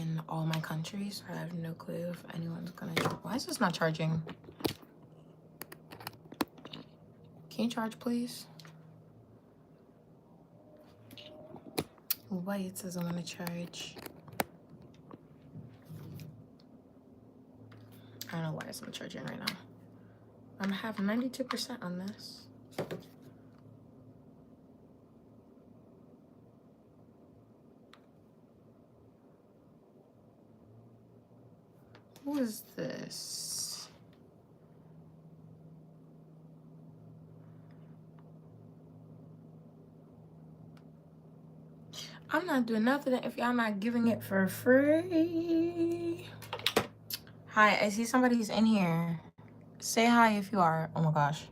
in all my countries. I have no clue if anyone's gonna. Why is this not charging? Can you charge, please? Wait, it says I'm gonna charge. I don't know why it's not charging right now. I'm gonna have 92% on this. Who is this? I'm not doing nothing if y'all not giving it for free. Hi, I see somebody's in here. Say hi if you are. Oh my gosh.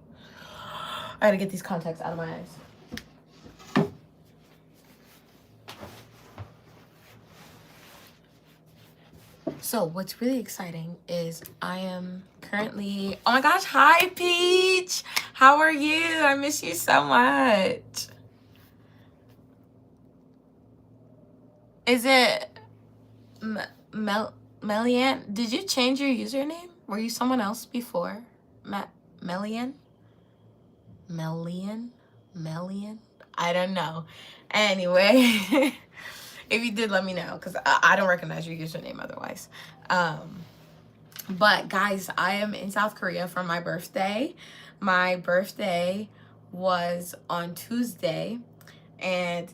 I gotta get these contacts out of my eyes. So what's really exciting is I am currently, oh my gosh, hi Peach. How are you? I miss you so much. Is it Melian? Did you change your username? Were you someone else before? Melian? Melian? I don't know. Anyway, if you did, let me know, because I don't recognize your username otherwise. But guys, I am in South Korea for my birthday. My birthday was on Tuesday, and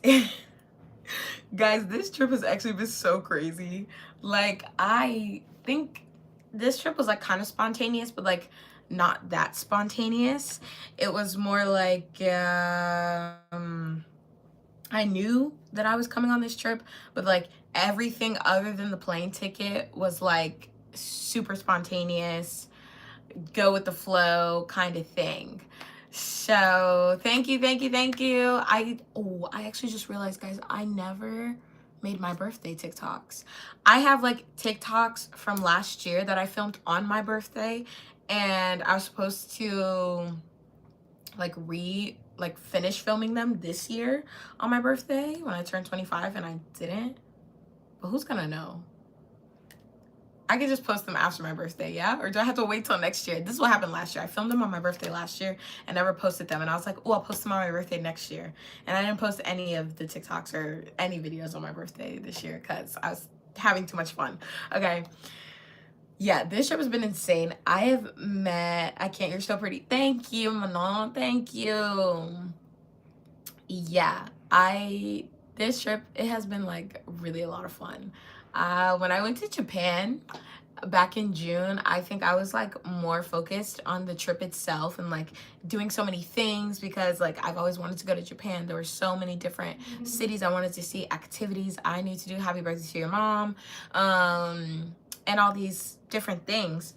guys, this trip has actually been so crazy. Like, I think this trip was like kind of spontaneous, but like not that spontaneous. It was more like I knew that I was coming on this trip, but like everything other than the plane ticket was like super spontaneous, go with the flow kind of thing. So thank you. I actually just realized, guys, I never made my birthday TikToks. I have like TikToks from last year that I filmed on my birthday, and I was supposed to finish filming them this year on my birthday when I turned 25, and I didn't. But who's gonna know? I could just post them after my birthday, yeah? Or do I have to wait till next year? This is what happened last year. I filmed them on my birthday last year and never posted them. And I was like, oh, I'll post them on my birthday next year. And I didn't post any of the TikToks or any videos on my birthday this year because I was having too much fun. Okay. Yeah, this trip has been insane. I have met, I can't, you're so pretty. Thank you, Manon. Thank you. Yeah, this trip, it has been like really a lot of fun. When I went to Japan back in June, I think I was like more focused on the trip itself and like doing so many things because like I've always wanted to go to Japan. There were so many different cities I wanted to see, activities I need to do, happy birthday to your mom, and all these different things.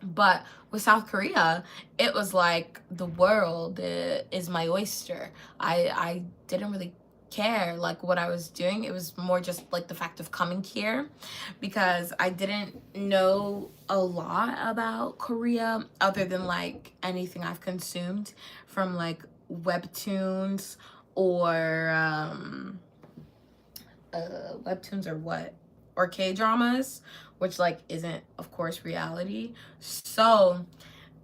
But with South Korea, it was like the world is my oyster. I didn't really care like what I was doing. It was more just like the fact of coming here because I didn't know a lot about Korea other than like anything I've consumed from like webtoons or webtoons or K-dramas, which like isn't of course reality. So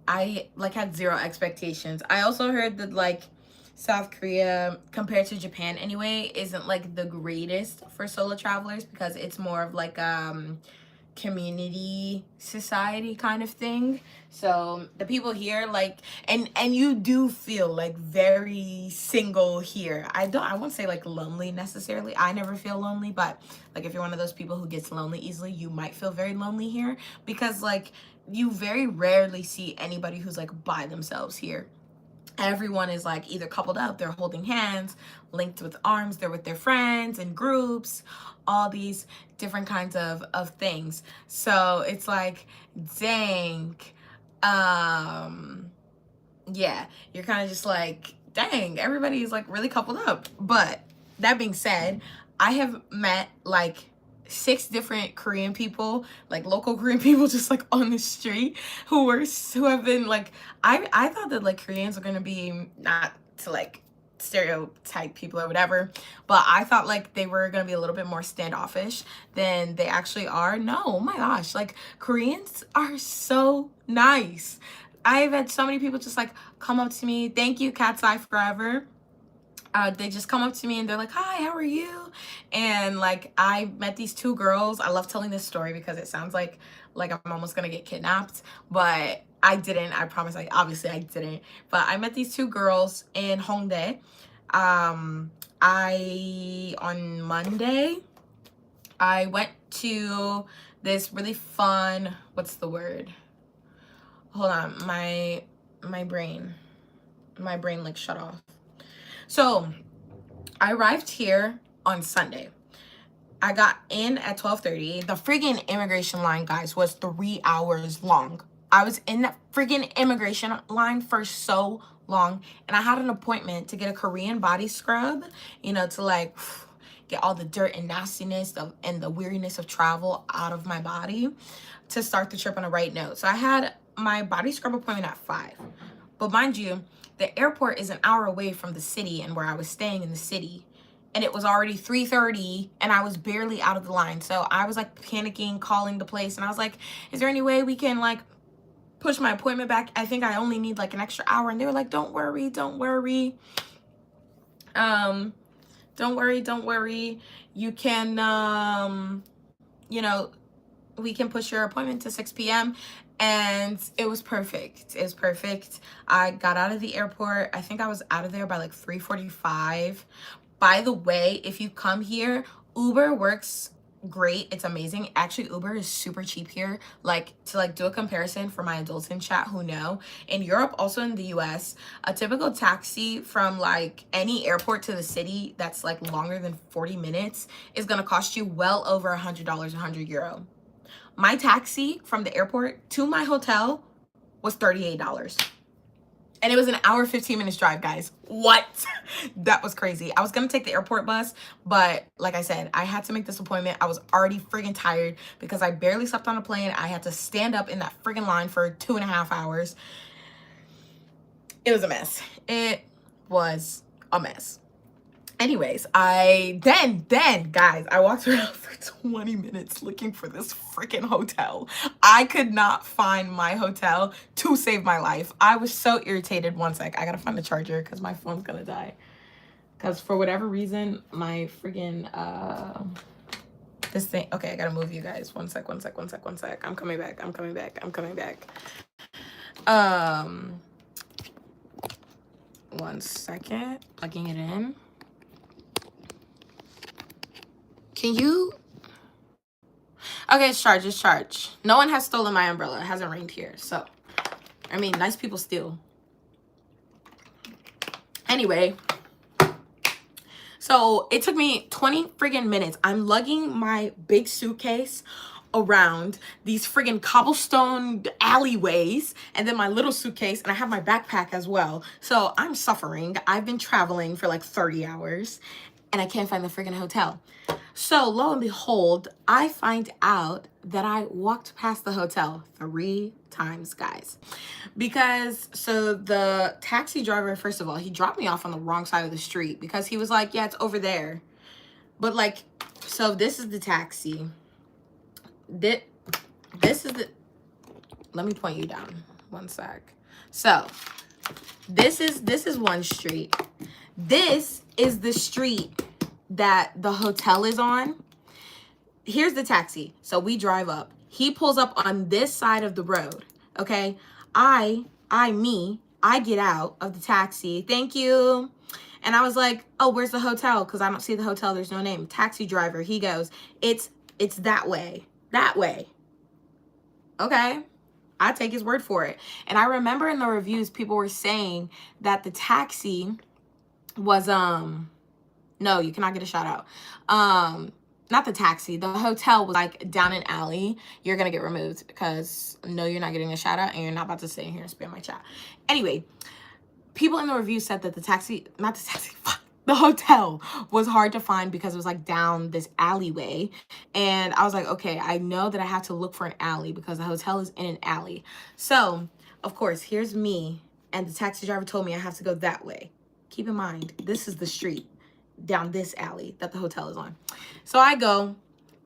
I like had zero expectations. I also heard that like South Korea, compared to Japan anyway, isn't like the greatest for solo travelers because it's more of like community society kind of thing. So the people here like and you do feel like very single here. I won't say like lonely necessarily. I never feel lonely, but like if you're one of those people who gets lonely easily, you might feel very lonely here because like you very rarely see anybody who's like by themselves here. Everyone is like either coupled up, they're holding hands, linked with arms, they're with their friends and groups, all these different kinds of things. So it's like, dang, yeah, you're kind of just like, dang, everybody is like really coupled up. But that being said, I have met like 6 different Korean people, like local Korean people, just like on the street who have been like, I thought that like Koreans are gonna be not to like stereotype people or whatever, but I thought like they were gonna be a little bit more standoffish than they actually are. No, oh my gosh, like Koreans are so nice. I've had so many people just like come up to me, thank you, Cat's Eye Forever. They just come up to me and they're like, hi, how are you? And like, I met these two girls. I love telling this story because it sounds like I'm almost gonna get kidnapped, but I didn't. I promise. Obviously I didn't. But I met these two girls in Hongdae. On Monday, I went to this really fun, what's the word? Hold on, my brain like shut off. So I arrived here on Sunday. I got in at 12:30. The friggin' immigration line, guys, was 3 hours long. I was in that friggin' immigration line for so long, and I had an appointment to get a Korean body scrub, you know, to like get all the dirt and nastiness and the weariness of travel out of my body to start the trip on a right note. So I had my body scrub appointment at 5. But mind you, the airport is an hour away from the city and where I was staying in the city. And it was already 3:30 and I was barely out of the line. So I was like panicking, calling the place. And I was like, is there any way we can like push my appointment back? I think I only need like an extra hour. And they were like, don't worry. Don't worry. You can, you know, we can push your appointment to 6 p.m. And it was perfect. It was perfect. I got out of the airport. I think I was out of there by like 3:45. By the way, if you come here, Uber works great. It's amazing. Actually, Uber is super cheap here. Like, to like do a comparison for my adults in chat who know, in Europe, also in the US, a typical taxi from like any airport to the city that's like longer than 40 minutes is gonna cost you well over $100, €100. My taxi from the airport to my hotel was $38. And it was an hour, 15 minutes drive, guys. What? That was crazy. I was going to take the airport bus, but like I said, I had to make this appointment. I was already friggin' tired because I barely slept on a plane. I had to stand up in that friggin' line for 2.5 hours. It was a mess. It was a mess. Anyways, then guys, I walked around for 20 minutes looking for this freaking hotel. I could not find my hotel to save my life. I was so irritated. One sec, I gotta find the charger because my phone's gonna die. Because for whatever reason, my freaking, this thing, okay, I gotta move you guys. One sec. I'm coming back. One second, plugging it in. Can you? Okay, it's charged. No one has stolen my umbrella. It hasn't rained here. So, I mean, nice people steal. Anyway, so it took me 20 friggin' minutes. I'm lugging my big suitcase around these friggin' cobblestone alleyways, and then my little suitcase, and I have my backpack as well. So I'm suffering. I've been traveling for like 30 hours, and I can't find the friggin' hotel. So lo and behold, I find out that I walked past the hotel 3 times, guys. Because, so the taxi driver, first of all, he dropped me off on the wrong side of the street because he was like, yeah, it's over there. But like, so this is the taxi. This is the, let me point you down. One sec. So this is one street. This is the street that the hotel is on. Here's the taxi. So we drive up. He pulls up on this side of the road. Okay. I get out of the taxi. Thank you. And I was like, oh, where's the hotel? Because I don't see the hotel. There's no name. Taxi driver. He goes, it's that way. That way. Okay. I take his word for it. And I remember in the reviews, people were saying that the taxi was, no, you cannot get a shout out. Not the taxi. The hotel was like down an alley. You're going to get removed because no, you're not getting a shout out and you're not about to sit in here and spam my chat. Anyway, people in the review said that the hotel was hard to find because it was like down this alleyway. And I was like, okay, I know that I have to look for an alley because the hotel is in an alley. So of course, here's me. And the taxi driver told me I have to go that way. Keep in mind, this is the street down this alley that the hotel is on. So I go,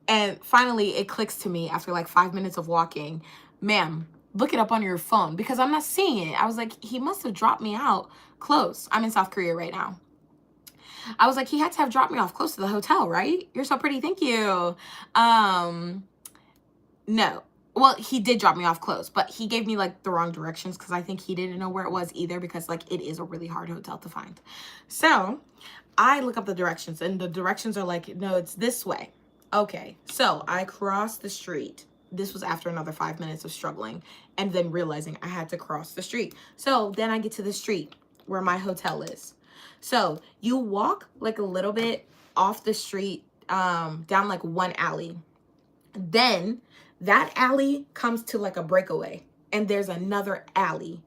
and finally it clicks to me after like 5 minutes of walking. Ma'am, look it up on your phone, because I'm not seeing it. I was like, he must have dropped me out close. I'm in South Korea right now. I was like, he had to have dropped me off close to the hotel, right? You're so pretty. Thank you. No. Well, he did drop me off close, but he gave me like the wrong directions because I think he didn't know where it was either, because like it is a really hard hotel to find. So I look up the directions, and the directions are like, no, it's this way. Okay. So I crossed the street. This was after another 5 minutes of struggling and then realizing I had to cross the street. So then I get to the street where my hotel is. So you walk like a little bit off the street, down like one alley. Then that alley comes to like a breakaway, and there's another alley.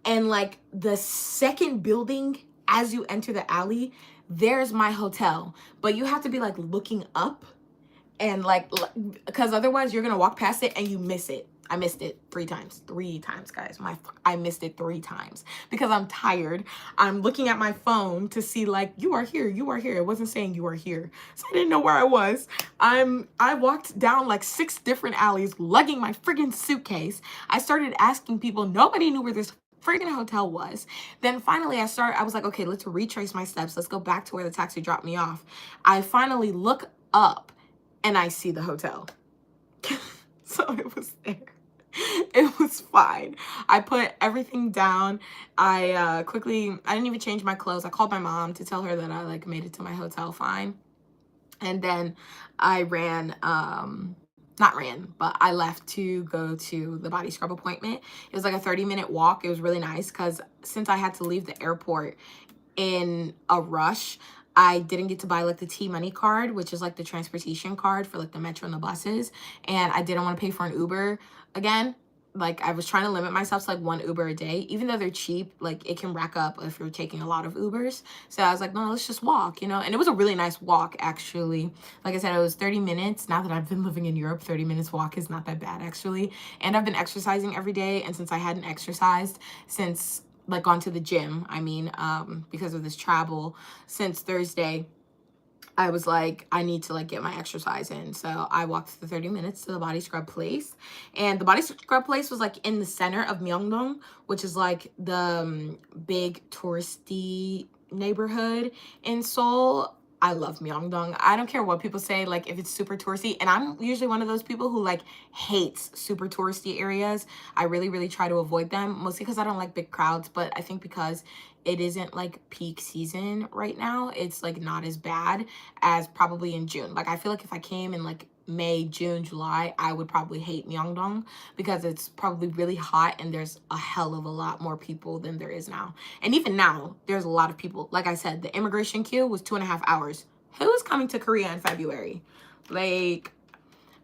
And like the second building as you enter the alley, there's my hotel. But you have to be like looking up, and like, because otherwise you're gonna walk past it and you miss it. I missed it 3 times. 3 times, guys. I missed it 3 times because I'm tired. I'm looking at my phone to see like, you are here, you are here. It wasn't saying you are here. So I didn't know where I was. I walked down like 6 different alleys, lugging my friggin' suitcase. I started asking people. Nobody knew where this friggin' hotel was. Then finally I was like, okay, let's retrace my steps. Let's go back to where the taxi dropped me off. I finally look up and I see the hotel. So it was there. It was fine. I put everything down. I didn't even change my clothes. I called my mom to tell her that I like made it to my hotel fine. And then I but I left to go to the body scrub appointment. It was like a 30-minute walk. It was really nice because since I had to leave the airport in a rush, I didn't get to buy like the T-Money card, which is like the transportation card for like the metro and the buses. And I didn't want to pay for an Uber again. Like I was trying to limit myself to like 1 Uber a day. Even though they're cheap, like it can rack up if you're taking a lot of Ubers. So I was like, no, let's just walk, you know? And it was a really nice walk, actually. Like I said, it was 30 minutes. Now that I've been living in Europe, 30 minutes walk is not that bad, actually. And I've been exercising every day. And since I hadn't exercised since like gone to the gym, I mean, because of this travel since Thursday, I was like, I need to like get my exercise in. So I walked the 30 minutes to the body scrub place, and the body scrub place was like in the center of Myeongdong, which is like the big touristy neighborhood in Seoul. I love Myeongdong. I don't care what people say, like if it's super touristy, and I'm usually one of those people who like hates super touristy areas. I really, really try to avoid them, mostly because I don't like big crowds, but I think because it isn't like peak season right now, it's like not as bad as probably in June. Like I feel like if I came in like May, June, July, I would probably hate Myeongdong because it's probably really hot and there's a hell of a lot more people than there is now. And even now, there's a lot of people. Like I said, the immigration queue was 2.5 hours. Who is coming to Korea in February? Like,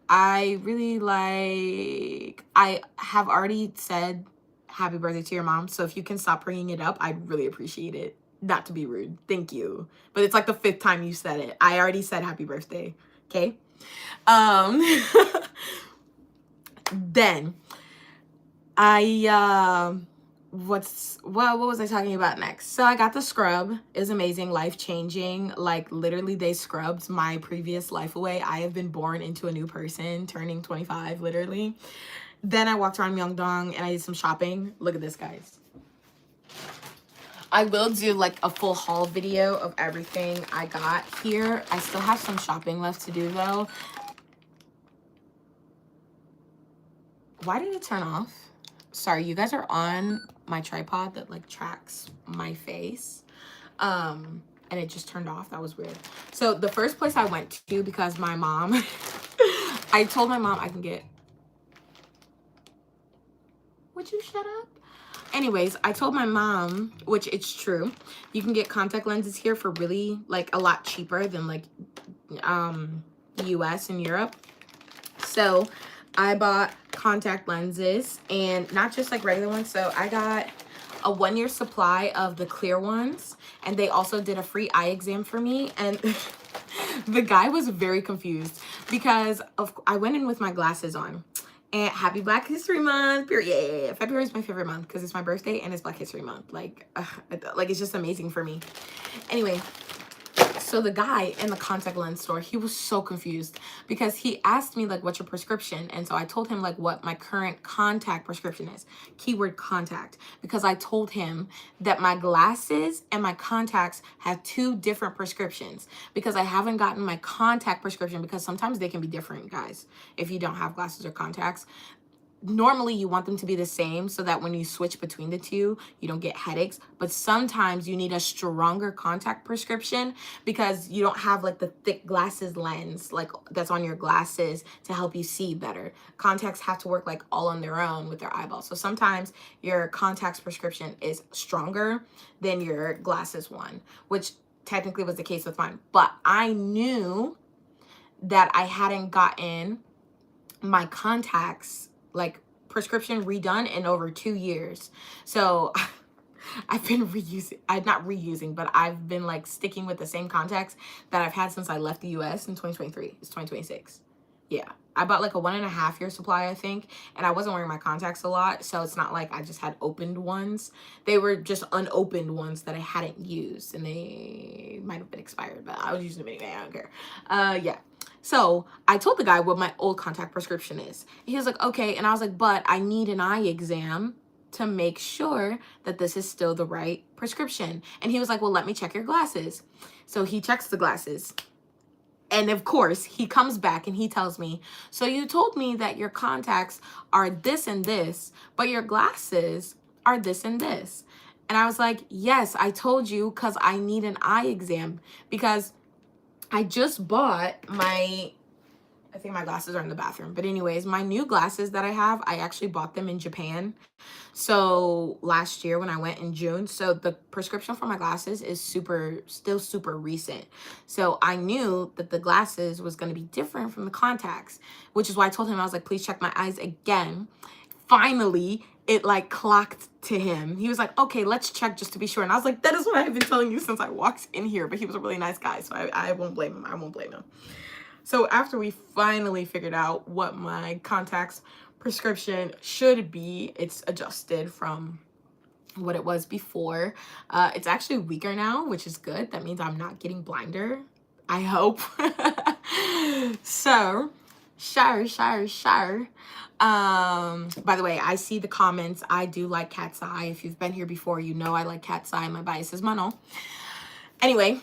I really like, I have already said happy birthday to your mom. So if you can stop bringing it up, I'd really appreciate it. Not to be rude. Thank you. But it's like the 5th time you said it. I already said happy birthday. Okay? Then what was I talking about next? So I got the scrub. It was amazing, life-changing. Like literally they scrubbed my previous life away. I have been born into a new person, turning 25 literally. Then I walked around Myeongdong and I did some shopping. Look at this, guys. I will do like a full haul video of everything I got here. I still have some shopping left to do though. Why did it turn off? Sorry, you guys are on my tripod that like tracks my face. And it just turned off. That was weird. So the first place I went to, because my mom, I told my mom I can get, would you shut up? Anyways, I told my mom, which it's true, you can get contact lenses here for really like a lot cheaper than like US and Europe. So I bought contact lenses, and not just like regular ones. So I got a 1-year supply of the clear ones, and they also did a free eye exam for me. And the guy was very confused because I went in with my glasses on. And happy Black History Month, period. February is my favorite month because it's my birthday and it's Black History Month. Like it's just amazing for me. Anyway, so the guy in the contact lens store, he was so confused because he asked me like, what's your prescription? And so I told him like what my current contact prescription is, keyword contact, because I told him that my glasses and my contacts have 2 different prescriptions because I haven't gotten my contact prescription because sometimes they can be different, guys, if you don't have glasses or contacts. Normally you want them to be the same so that when you switch between the two, you don't get headaches. But sometimes you need a stronger contact prescription because you don't have like the thick glasses lens like that's on your glasses to help you see better. Contacts have to work like all on their own with their eyeballs. So sometimes your contacts prescription is stronger than your glasses one, which technically was the case with mine. But I knew that I hadn't gotten my contacts like prescription redone in over 2 years. So I've been but I've been like sticking with the same contacts that I've had since I left the US in 2023. It's 2026. Yeah. I bought like a 1.5 year supply, I think, and I wasn't wearing my contacts a lot, so it's not like I just had opened ones. They were just unopened ones that I hadn't used, and they might have been expired, but I was using them anyway. I don't care. Yeah. So I told the guy what my old contact prescription is. He was like, okay. And I was like, but I need an eye exam to make sure that this is still the right prescription. And he was like, well, let me check your glasses. So he checks the glasses. And of course, he comes back and he tells me, so you told me that your contacts are this and this, but your glasses are this and this. And I was like, yes, I told you because I need an eye exam because I just bought I think my glasses are in the bathroom. But anyways, my new glasses that I have, I actually bought them in Japan. So last year when I went in June. So the prescription for my glasses is still super recent. So I knew that the glasses was going to be different from the contacts, which is why I told him, I was like, please check my eyes again. Finally, it like clocked to him. He was like, okay, let's check just to be sure. And I was like, that is what I've been telling you since I walked in here. But he was a really nice guy, so I won't blame him. I won't blame him. So after we finally figured out what my contacts prescription should be, it's adjusted from what it was before. It's actually weaker now, which is good. That means I'm not getting blinder, I hope. So sure. By the way, I see the comments. I do like cat's eye. If you've been here before, you know I like cat's eye. My bias is mono. Anyway,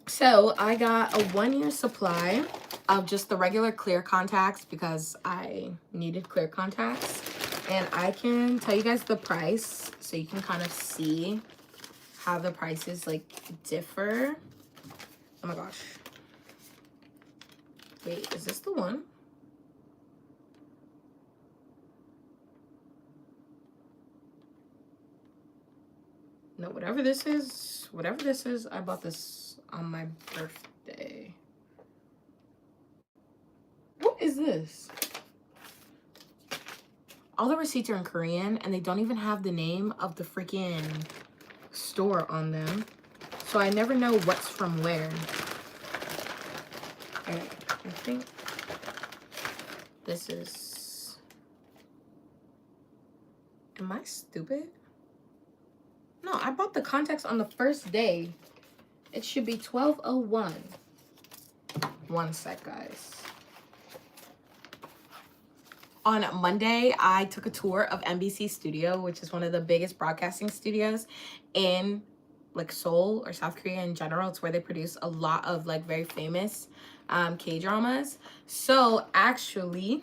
so I got a 1 year supply of just the regular clear contacts because I needed clear contacts. And I can tell you guys the price so you can kind of see how the prices like differ. Oh my gosh. Wait, is this the one? No, whatever this is, I bought this on my birthday. What is this? All the receipts are in Korean and they don't even have the name of the freaking store on them. So I never know what's from where. I think this is... Am I stupid? No, I bought the contacts on the first day. It should be 1201. One sec, guys. On Monday, I took a tour of MBC Studio, which is one of the biggest broadcasting studios in like Seoul or South Korea in general. It's where they produce a lot of like very famous K-dramas. So actually,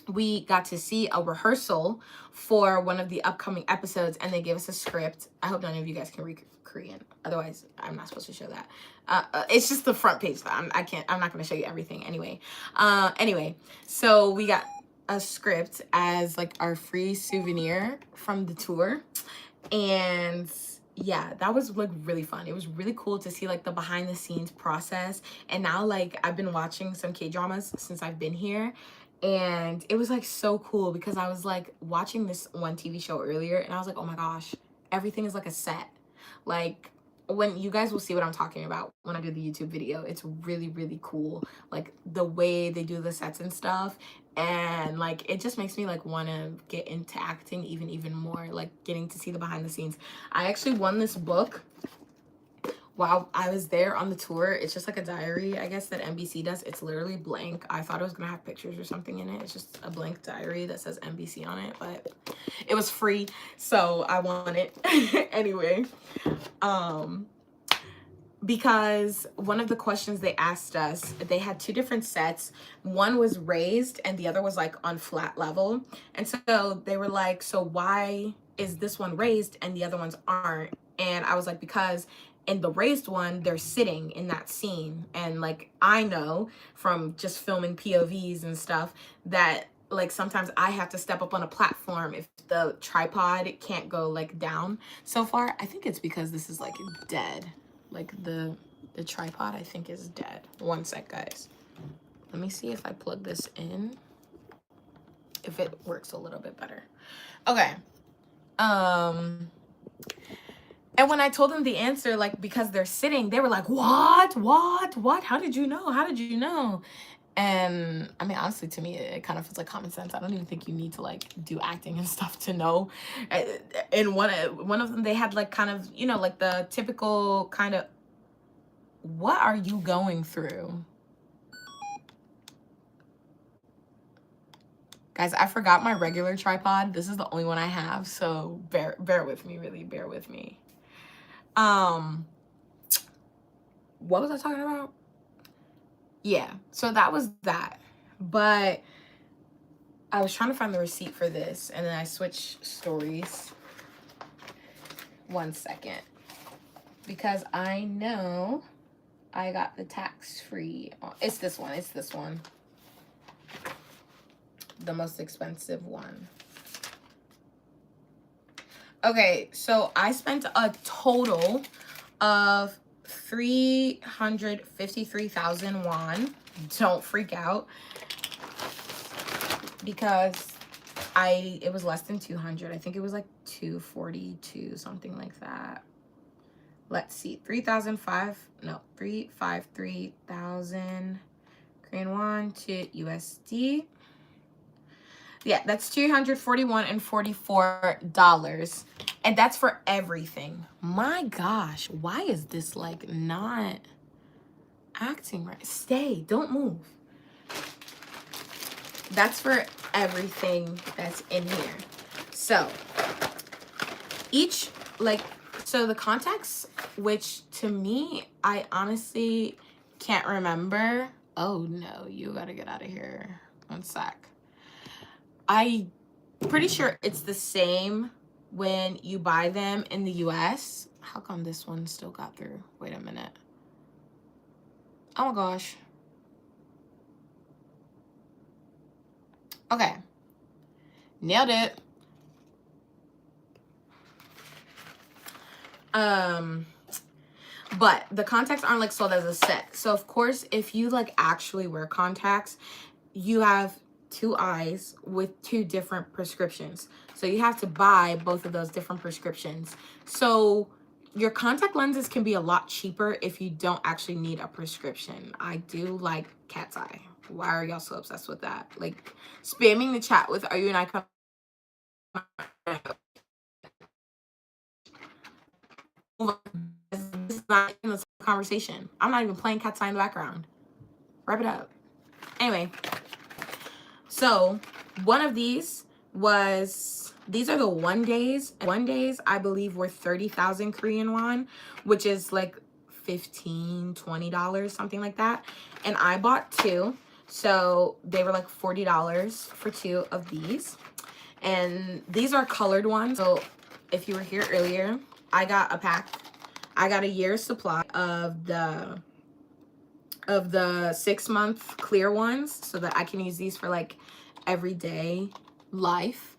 we got to see a rehearsal for one of the upcoming episodes and they gave us a script. I hope none of you guys can read Korean. Otherwise, I'm not supposed to show that. It's just the front page. I'm not going to show you everything anyway. Anyway, so we got a script as like our free souvenir from the tour. And yeah, that was like really fun. It was really cool to see like the behind the scenes process. And now like I've been watching some K-dramas since I've been here. And it was like so cool because I was like watching this one TV show earlier and I was like, oh my gosh, everything is like a set. Like when you guys will see what I'm talking about when I do the YouTube video. It's really, really cool. Like the way they do the sets and stuff. And like, it just makes me like want to get into acting even more, like getting to see the behind the scenes. I actually won this book while I was there on the tour. It's just like a diary, I guess, that NBC does. It's literally blank. I thought it was gonna have pictures or something in it. It's just a blank diary that says NBC on it, but it was free, so I won it. Anyway, because one of the questions they asked us, they had two different sets. One was raised and the other was like on flat level. And so they were like, so why is this one raised and the other ones aren't? And I was like, because in the raised one, they're sitting in that scene. And like, I know from just filming POVs and stuff that like sometimes I have to step up on a platform if the tripod can't go like down so far. I think it's because this is like dead. Like the tripod, I think, is dead. One sec, guys. Let me see if I plug this in, if it works a little bit better. Okay. And when I told them the answer, like, because they're sitting, they were like, what? How did you know? And I mean, honestly, to me, it kind of feels like common sense. I don't even think you need to like do acting and stuff to know. And one of them, they had like kind of, you know, like the typical kind of, what are you going through? Guys, I forgot my regular tripod. This is the only one I have, so bear with me, really bear with me. What was I talking about? Yeah, so that was that. But I was trying to find the receipt for this, and then I switched stories. 1 second. Because I know I got the tax-free. It's this one. The most expensive one. Okay, so I spent a total of 353,000 won. Don't freak out, because it was less than 200. I think it was like 242, something like that. Let's see, 353,000 Korean won to USD. Yeah, that's $241.44. And that's for everything. My gosh, why is this like not acting right? Stay, don't move. That's for everything that's in here. So each, like, so the contacts, which to me, I honestly can't remember. Oh no, you gotta get out of here. 1 sec. I'm pretty sure it's the same when you buy them in the US. How come this one still got through? Wait a minute. Oh my gosh. Okay. Nailed it. But the contacts aren't like sold as a set. So of course, if you like actually wear contacts, you have 2 eyes with 2 different prescriptions. So you have to buy both of those different prescriptions. So your contact lenses can be a lot cheaper if you don't actually need a prescription. I do like cat's eye. Why are y'all so obsessed with that? Like spamming the chat with, are you an icon? This is not in the conversation. I'm not even playing cat's eye in the background. Wrap it up. Anyway, so one of these was, these are the 1 days. 1 days, I believe, were 30,000 Korean won, which is like $15, $20, something like that. And I bought 2. So they were like $40 for 2 of these. And these are colored ones. So if you were here earlier, I got a pack. I got a year's supply of the 6-month clear ones, so that I can use these for like everyday life.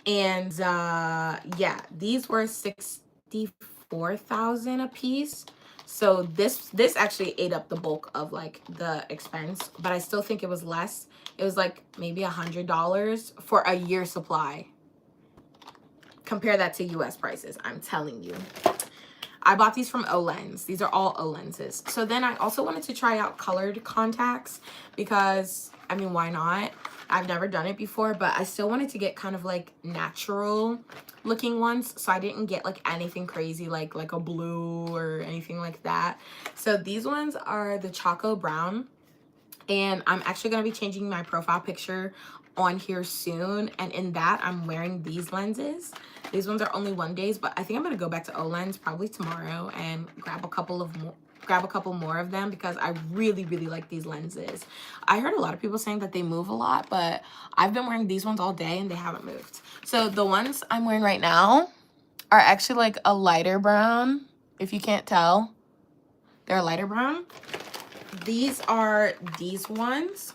And yeah, these were 64,000 a piece. So this actually ate up the bulk of like the expense, but I still think it was less. It was like maybe $100 for a year supply. Compare that to US prices, I'm telling you. I bought these from Olens. These are all Olenses. So then I also wanted to try out colored contacts because, I mean, why not? I've never done it before, but I still wanted to get kind of like natural looking ones. So I didn't get like anything crazy like a blue or anything like that. So these ones are the Choco Brown. And I'm actually going to be changing my profile picture on here soon. And in that, I'm wearing these lenses. These ones are only 1 day, but I think I'm going to go back to Olens probably tomorrow and grab a couple more of them because I really, really like these lenses. I heard a lot of people saying that they move a lot, but I've been wearing these ones all day and they haven't moved. So the ones I'm wearing right now are actually like a lighter brown, if you can't tell. They're a lighter brown. These are these ones,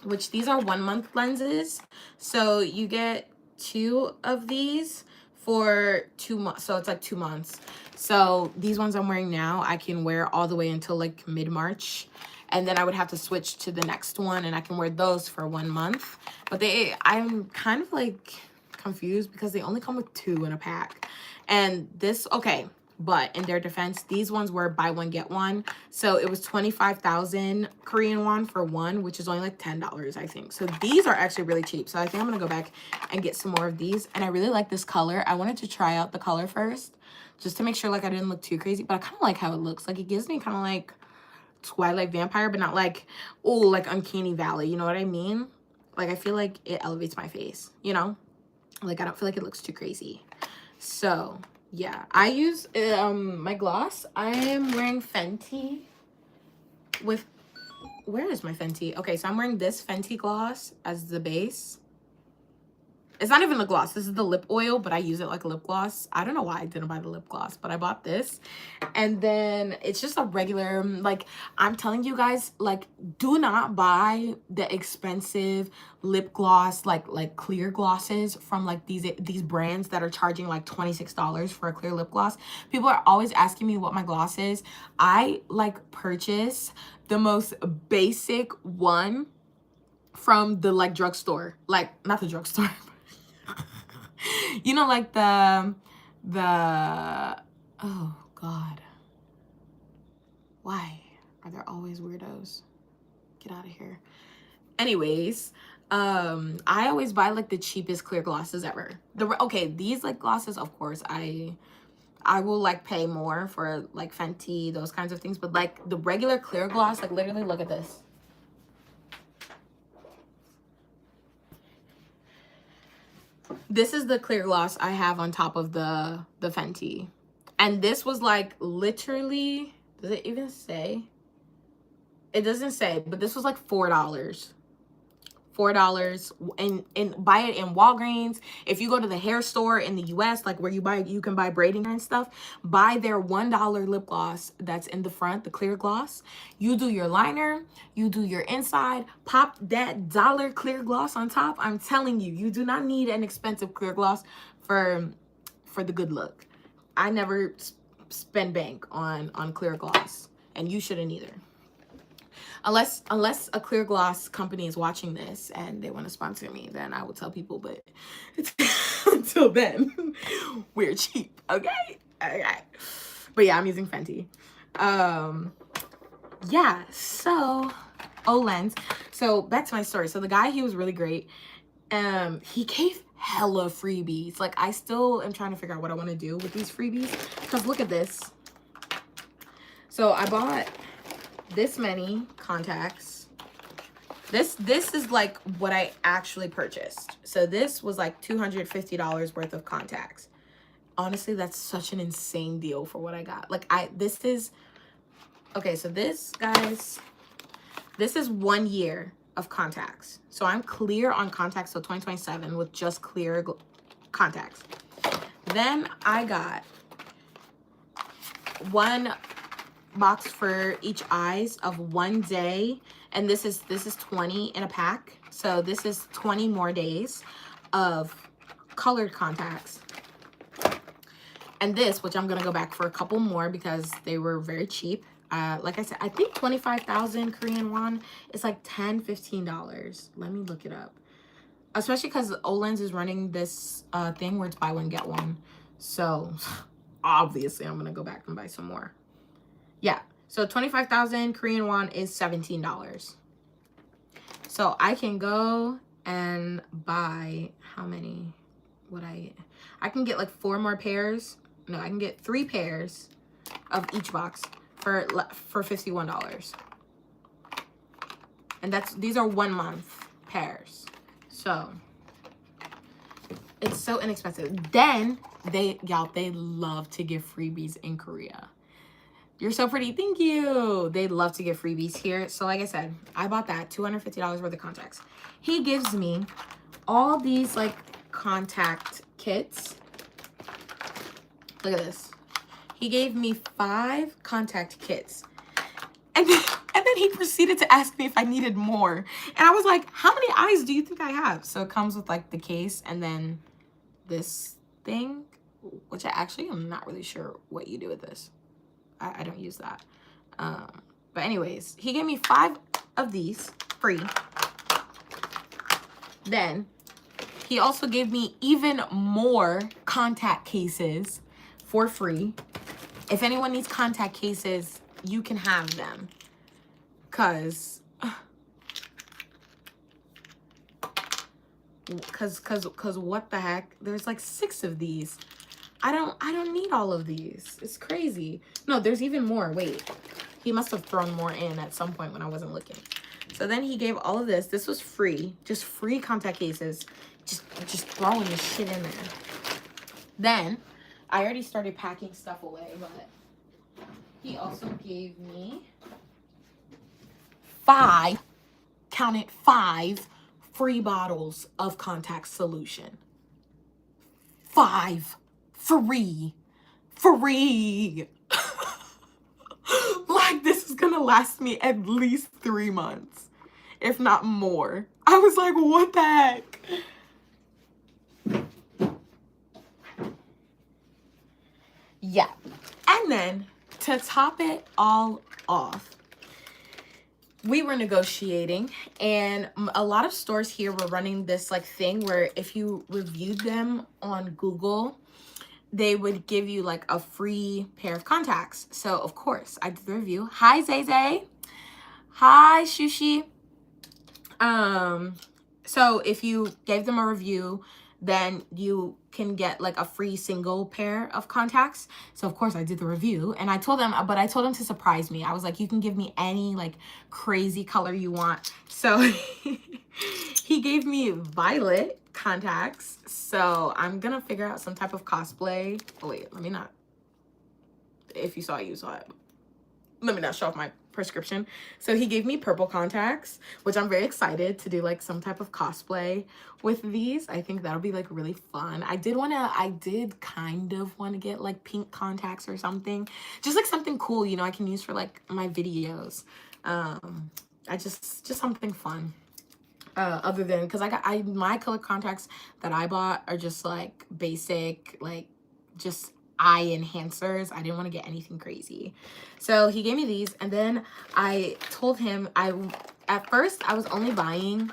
which these are 1 month lenses. So you get 2 of these for 2 months. So it's like 2 months. So these ones I'm wearing now, I can wear all the way until like mid-March. And then I would have to switch to the next one and I can wear those for 1 month. But I'm kind of like confused because they only come with 2 in a pack. And this, okay. But in their defense, these ones were buy one, get one. So it was 25,000 Korean won for one, which is only like $10, I think. So these are actually really cheap. So I think I'm going to go back and get some more of these. And I really like this color. I wanted to try out the color first just to make sure like I didn't look too crazy. But I kind of like how it looks. Like it gives me kind of like Twilight Vampire, but not like, oh, like Uncanny Valley. You know what I mean? Like I feel like it elevates my face, you know? Like I don't feel like it looks too crazy. So yeah, I use my gloss. I am wearing Fenty with, where is my Fenty? Okay, so I'm wearing this Fenty gloss as the base. It's not even the gloss. This is the lip oil, but I use it like a lip gloss. I don't know why I didn't buy the lip gloss, but I bought this. And then it's just a regular, like, I'm telling you guys, like, do not buy the expensive lip gloss, like clear glosses from like these brands that are charging like $26 for a clear lip gloss. People are always asking me what my gloss is. I like purchase the most basic one from the like drugstore, like not the drugstore. You know, like the oh God, why are there always weirdos? Get out of here. Anyways, I always buy like the cheapest clear glosses ever. Okay, these like glosses, of course, I will like pay more for like Fenty, those kinds of things, but like the regular clear gloss, like literally look at this. This is the clear gloss I have on top of the Fenty. And this was like literally, does it even say? It doesn't say, but this was like $4. $4 and buy it in Walgreens. If you go to the hair store in the US, like where you can buy braiding and stuff, buy their $1 lip gloss that's in the front, the clear gloss. You do your liner, you do your inside, pop that dollar clear gloss on top. I'm telling you, you do not need an expensive clear gloss for the good look. I never spend bank on clear gloss, and you shouldn't either. Unless a clear gloss company is watching this and they want to sponsor me, then I will tell people, but until then, we're cheap, okay? But yeah, I'm using Fenty. Yeah, so Olens. So back to my story. So the guy, he was really great. He gave hella freebies. Like I still am trying to figure out what I want to do with these freebies, because look at this. So I bought this many contacts. This is like what I actually purchased. So this was like $250 worth of contacts. Honestly, that's such an insane deal for what I got. Like this is, okay, so this, guys, this is 1 year of contacts. So I'm clear on contacts till 2027 with just clear contacts. Then I got 1 box for each eyes of 1 day, and this is 20 in a pack. So this is 20 more days of colored contacts. And this, which I'm gonna go back for a couple more because they were very cheap. Like I said, I think 25,000 Korean won is like $10-15. Let me look it up, especially because Olens is running this thing where it's buy one get one. So obviously I'm gonna go back and buy some more. Yeah, so 25,000 Korean won is $17. So I can go and buy, how many would I can get like 4 more pairs. No, I can get 3 pairs of each box for $51. And these are 1 month pairs. So it's so inexpensive. Then they love to give freebies in Korea. You're so pretty, thank you. They love to give freebies here. So like I said, I bought that $250 worth of contacts. He gives me all these like contact kits. Look at this. He gave me 5 contact kits. And then he proceeded to ask me if I needed more. And I was like, how many eyes do you think I have? So it comes with like the case and then this thing, which I actually am not really sure what you do with this. I don't use that. But anyways, he gave me 5 of these free. Then he also gave me even more contact cases for free. If anyone needs contact cases, you can have them. Cause what the heck? There's like 6 of these. I don't need all of these. It's crazy. No, there's even more. Wait. He must have thrown more in at some point when I wasn't looking. So then he gave all of this. This was free. Just free contact cases. Just throwing this shit in there. Then I already started packing stuff away, but he also gave me 5, count it, 5 free bottles of contact solution. 5 free. Like, this is gonna last me at least 3 months, if not more. I was like, what the heck? Yeah. And then to top it all off, we were negotiating, and a lot of stores here were running this like thing where if you reviewed them on Google, they would give you like a free pair of contacts. So of course I did the review. Hi Zay. Hi Shushi. So if you gave them a review, then you can get like a free single pair of contacts. So of course I did the review, and I told them to surprise me. I was like, you can give me any like crazy color you want. So he gave me violet contacts. So I'm gonna figure out some type of cosplay. Oh wait, let me not. If you saw it, you saw it. Let me not show off my prescription. So he gave me purple contacts, which I'm very excited to do like some type of cosplay with these. I think that'll be like really fun. I did kind of want to get like pink contacts or something, just like something cool, you know, I can use for like my videos. Just something fun. Other than, because my color contacts that I bought are just like basic, like just eye enhancers. I didn't want to get anything crazy. So he gave me these, and then I told him at first I was only buying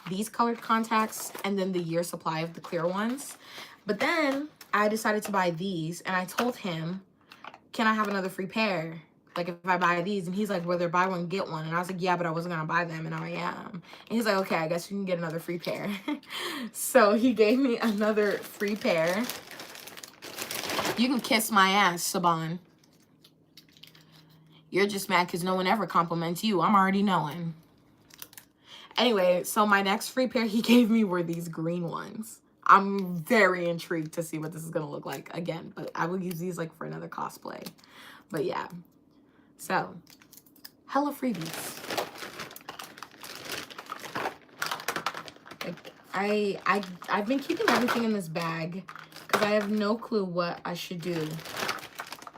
these colored contacts and then the year supply of the clear ones. But then I decided to buy these, and I told him, can I have another free pair? Like if I buy these? And he's like, well, they're buy one, get one. And I was like, yeah, but I wasn't gonna buy them, and now I am. And he's like, okay, I guess you can get another free pair. So he gave me another free pair. You can kiss my ass, Saban. You're just mad because no one ever compliments you. I'm already knowing. Anyway, so my next free pair he gave me were these green ones. I'm very intrigued to see what this is going to look like again. But I will use these like for another cosplay. But yeah. So, hella freebies. Like, I've been keeping everything in this bag because I have no clue what I should do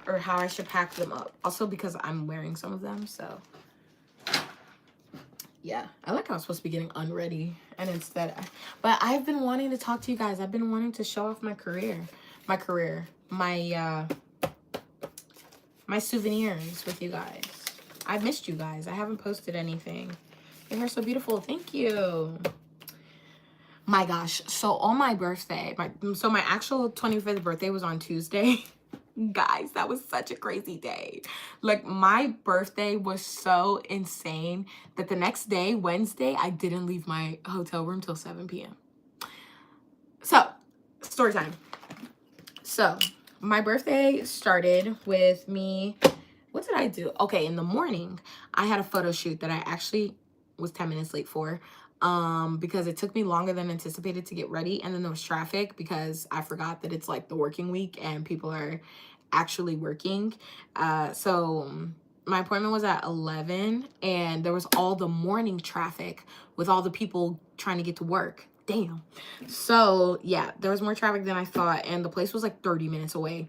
or how I should pack them up. Also because I'm wearing some of them, so yeah. I like how I was supposed to be getting unready, and instead but I've been wanting to talk to you guys. I've been wanting to show off my souvenirs with you guys. I've missed you guys. I haven't posted anything. Your hair's so beautiful. Thank you. My gosh. So on my birthday, my actual 25th birthday was on Tuesday. Guys, that was such a crazy day. Like, my birthday was so insane that the next day, Wednesday, I didn't leave my hotel room till 7 p.m. So, story time. So, my birthday started with me. What did I do? Okay, in the morning, I had a photo shoot that I actually was 10 minutes late for, because it took me longer than anticipated to get ready, and then there was traffic because I forgot that it's like the working week and people are actually working. So my appointment was at 11, and there was all the morning traffic with all the people trying to get to work. Damn. So yeah, there was more traffic than I thought, and the place was like 30 minutes away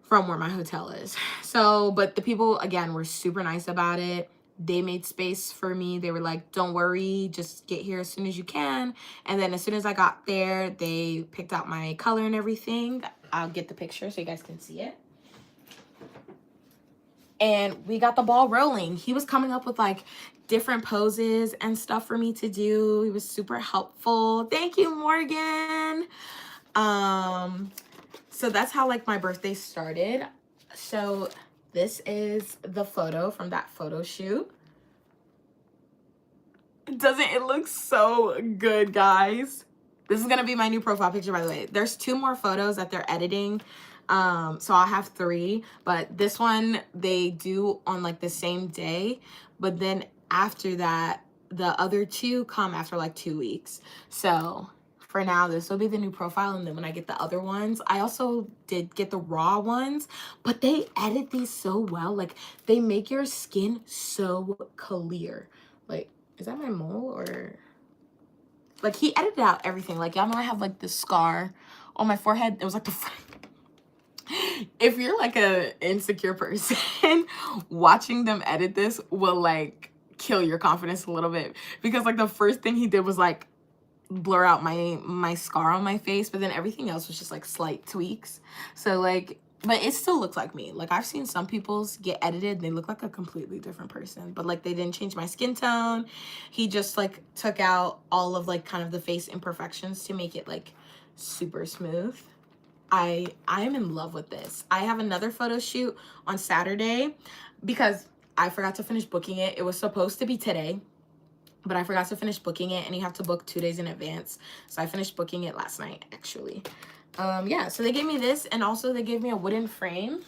from where my hotel is. So, but the people, again, were super nice about it. They made space for me. They were like, don't worry, just get here as soon as you can. And then as soon as I got there, they picked out my color and everything. I'll get the picture so you guys can see it. And we got the ball rolling. He was coming up with like different poses and stuff for me to do. He was super helpful. Thank you, Morgan. So that's how like my birthday started. So this is the photo from that photo shoot. Doesn't it look so good, guys? This is gonna be my new profile picture, by the way. There's 2 more photos that they're editing. So I'll have 3, but this one they do on like the same day, but then after that, the other 2 come after like 2 weeks. So for now, this will be the new profile, and then when I get the other ones, I also did get the raw ones, but they edit these so well. Like, they make your skin so clear. Like, is that my mole or... Like, he edited out everything. Like, y'all know I have, like, this scar on my forehead. It was, like, the... If you're, like, a insecure person, watching them edit this will, like, kill your confidence a little bit. Because, like, the first thing he did was, like, blur out my scar on my face, but then everything else was just, like, slight tweaks. So, like... But it still looks like me. Like, I've seen some people's get edited, they look like a completely different person. But, like, they didn't change my skin tone. He just, like, took out all of, like, kind of the face imperfections to make it, like, super smooth. I am in love with this. I have another photo shoot on Saturday because I forgot to finish booking it. It was supposed to be today, but I forgot to finish booking it, and you have to book 2 days in advance. So I finished booking it last night, actually. Yeah, so they gave me this, and also they gave me a wooden frame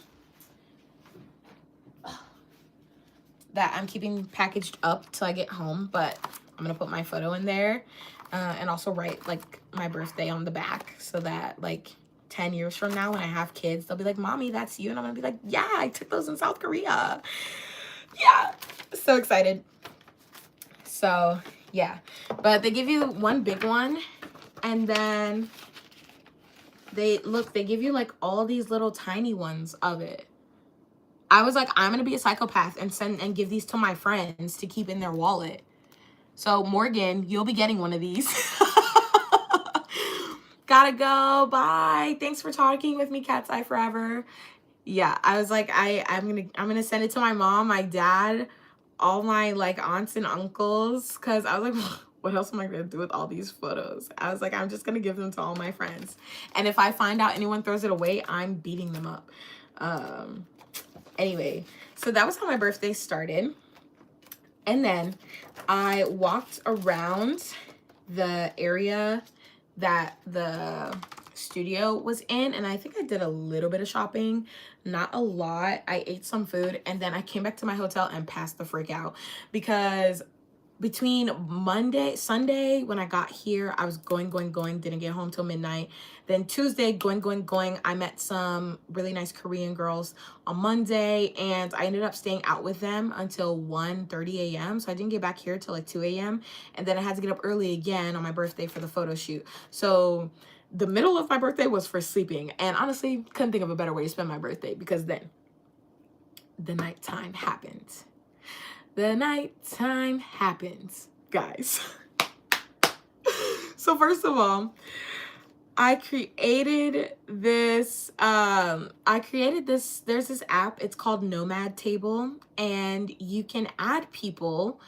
that I'm keeping packaged up till I get home, but I'm gonna put my photo in there, and also write like my birthday on the back, so that like 10 years from now when I have kids, they'll be like, Mommy, that's you. And I'm gonna be like, yeah, I took those in South Korea. Yeah, so excited. So yeah, but they give you one big one, and then they give you like all these little tiny ones of it. I was like, I'm gonna be a psychopath and send and give these to my friends to keep in their wallet. So Morgan, you'll be getting one of these. Gotta go. Bye. Thanks for talking with me, Cat's Eye Forever. Yeah, I was like, I'm gonna send it to my mom, my dad, all my like aunts and uncles, because I was like, what else am I gonna do with all these photos? I was like, I'm just gonna give them to all my friends, and if I find out anyone throws it away, I'm beating them up. Anyway, so that was how my birthday started. And then I walked around the area that the studio was in, and I think I did a little bit of shopping, not a lot. I ate some food, and then I came back to my hotel and passed the freak out, because between Sunday when I got here, I was going, didn't get home till midnight. Then Tuesday, going. I met some really nice Korean girls on Monday, and I ended up staying out with them until 1:30 a.m. So I didn't get back here till like 2 a.m. And then I had to get up early again on my birthday for the photo shoot. So the middle of my birthday was for sleeping, and honestly, couldn't think of a better way to spend my birthday, because then the nighttime happened. The nighttime happens, guys. So first of all, I created this, there's this app, it's called Nomad Table, and you can add people,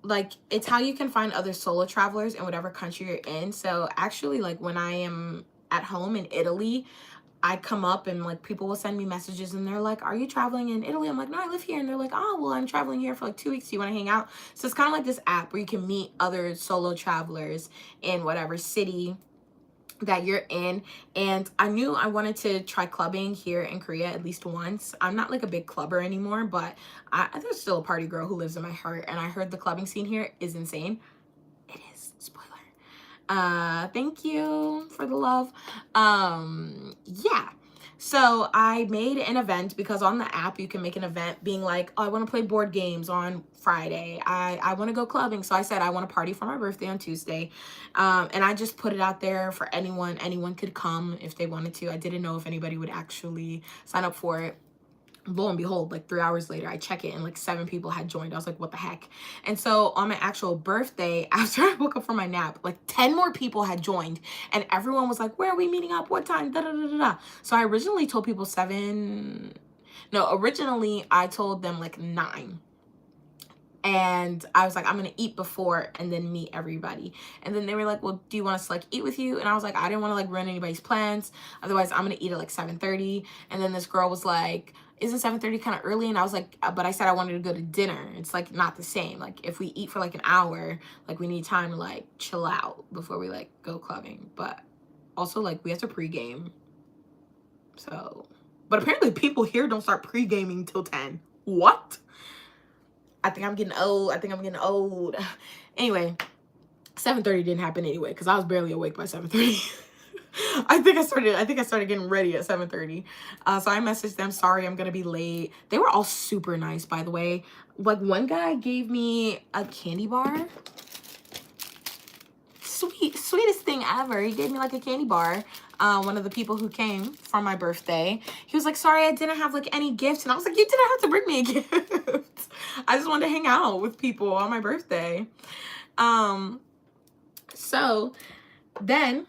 like, it's how you can find other solo travelers in whatever country you're in. So actually, like, when I am at home in Italy, I come up and like people will send me messages and they're like, are you traveling in Italy? I'm like, no, I live here. And they're like, oh, well, I'm traveling here for like 2 weeks. Do you want to hang out? So it's kind of like this app where you can meet other solo travelers in whatever city that you're in. And I knew I wanted to try clubbing here in Korea at least once. I'm not like a big clubber anymore, but there's still a party girl who lives in my heart. And I heard the clubbing scene here is insane. It is. Spoiler. Thank you for the love. Yeah. So I made an event because on the app you can make an event being like, oh, I want to play board games on Friday. I want to go clubbing. So I said I want to party for my birthday on Tuesday. And I just put it out there for anyone. Anyone could come if they wanted to. I didn't know if anybody would actually sign up for it. Lo and behold, like 3 hours later, I check it and like 7 people had joined. I was like, what the heck? And so on my actual birthday, after I woke up from my nap, like 10 more people had joined and everyone was like, where are we meeting up? What time? Da, da, da, da, da. So I originally told people 7. No, originally I told them like 9. And I was like, I'm going to eat before and then meet everybody. And then they were like, well, do you want us to like eat with you? And I was like, I didn't want to like ruin anybody's plans. Otherwise, I'm going to eat at like 7:30. And then this girl was like, isn't 7:30 kind of early? And I was like, but I said I wanted to go to dinner. It's like not the same. Like if we eat for like an hour, like we need time to like chill out before we like go clubbing. But also like we have to pregame. So, but apparently people here don't start pre-gaming till 10. What? I think I'm getting old. Anyway, 7:30 didn't happen anyway because I was barely awake by 7:30. I think I started getting ready at 7:30. So I messaged them, sorry, I'm gonna be late. They were all super nice, by the way. Like one guy gave me a candy bar. Sweetest thing ever. He gave me like a candy bar. One of the people who came for my birthday, he was like, sorry, I didn't have like any gifts. And I was like, you didn't have to bring me a gift. I just wanted to hang out with people on my birthday. So then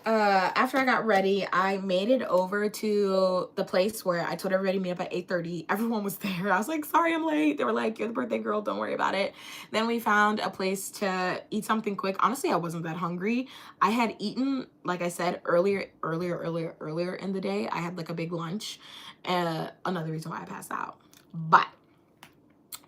after I got ready, I made it over to the place where I told everybody to meet up at 8:30. Everyone was there. I was like, sorry, I'm late. They were like, you're the birthday girl. Don't worry about it. Then we found a place to eat something quick. Honestly, I wasn't that hungry. I had eaten, like I said, earlier in the day. I had like a big lunch. Another reason why I passed out. But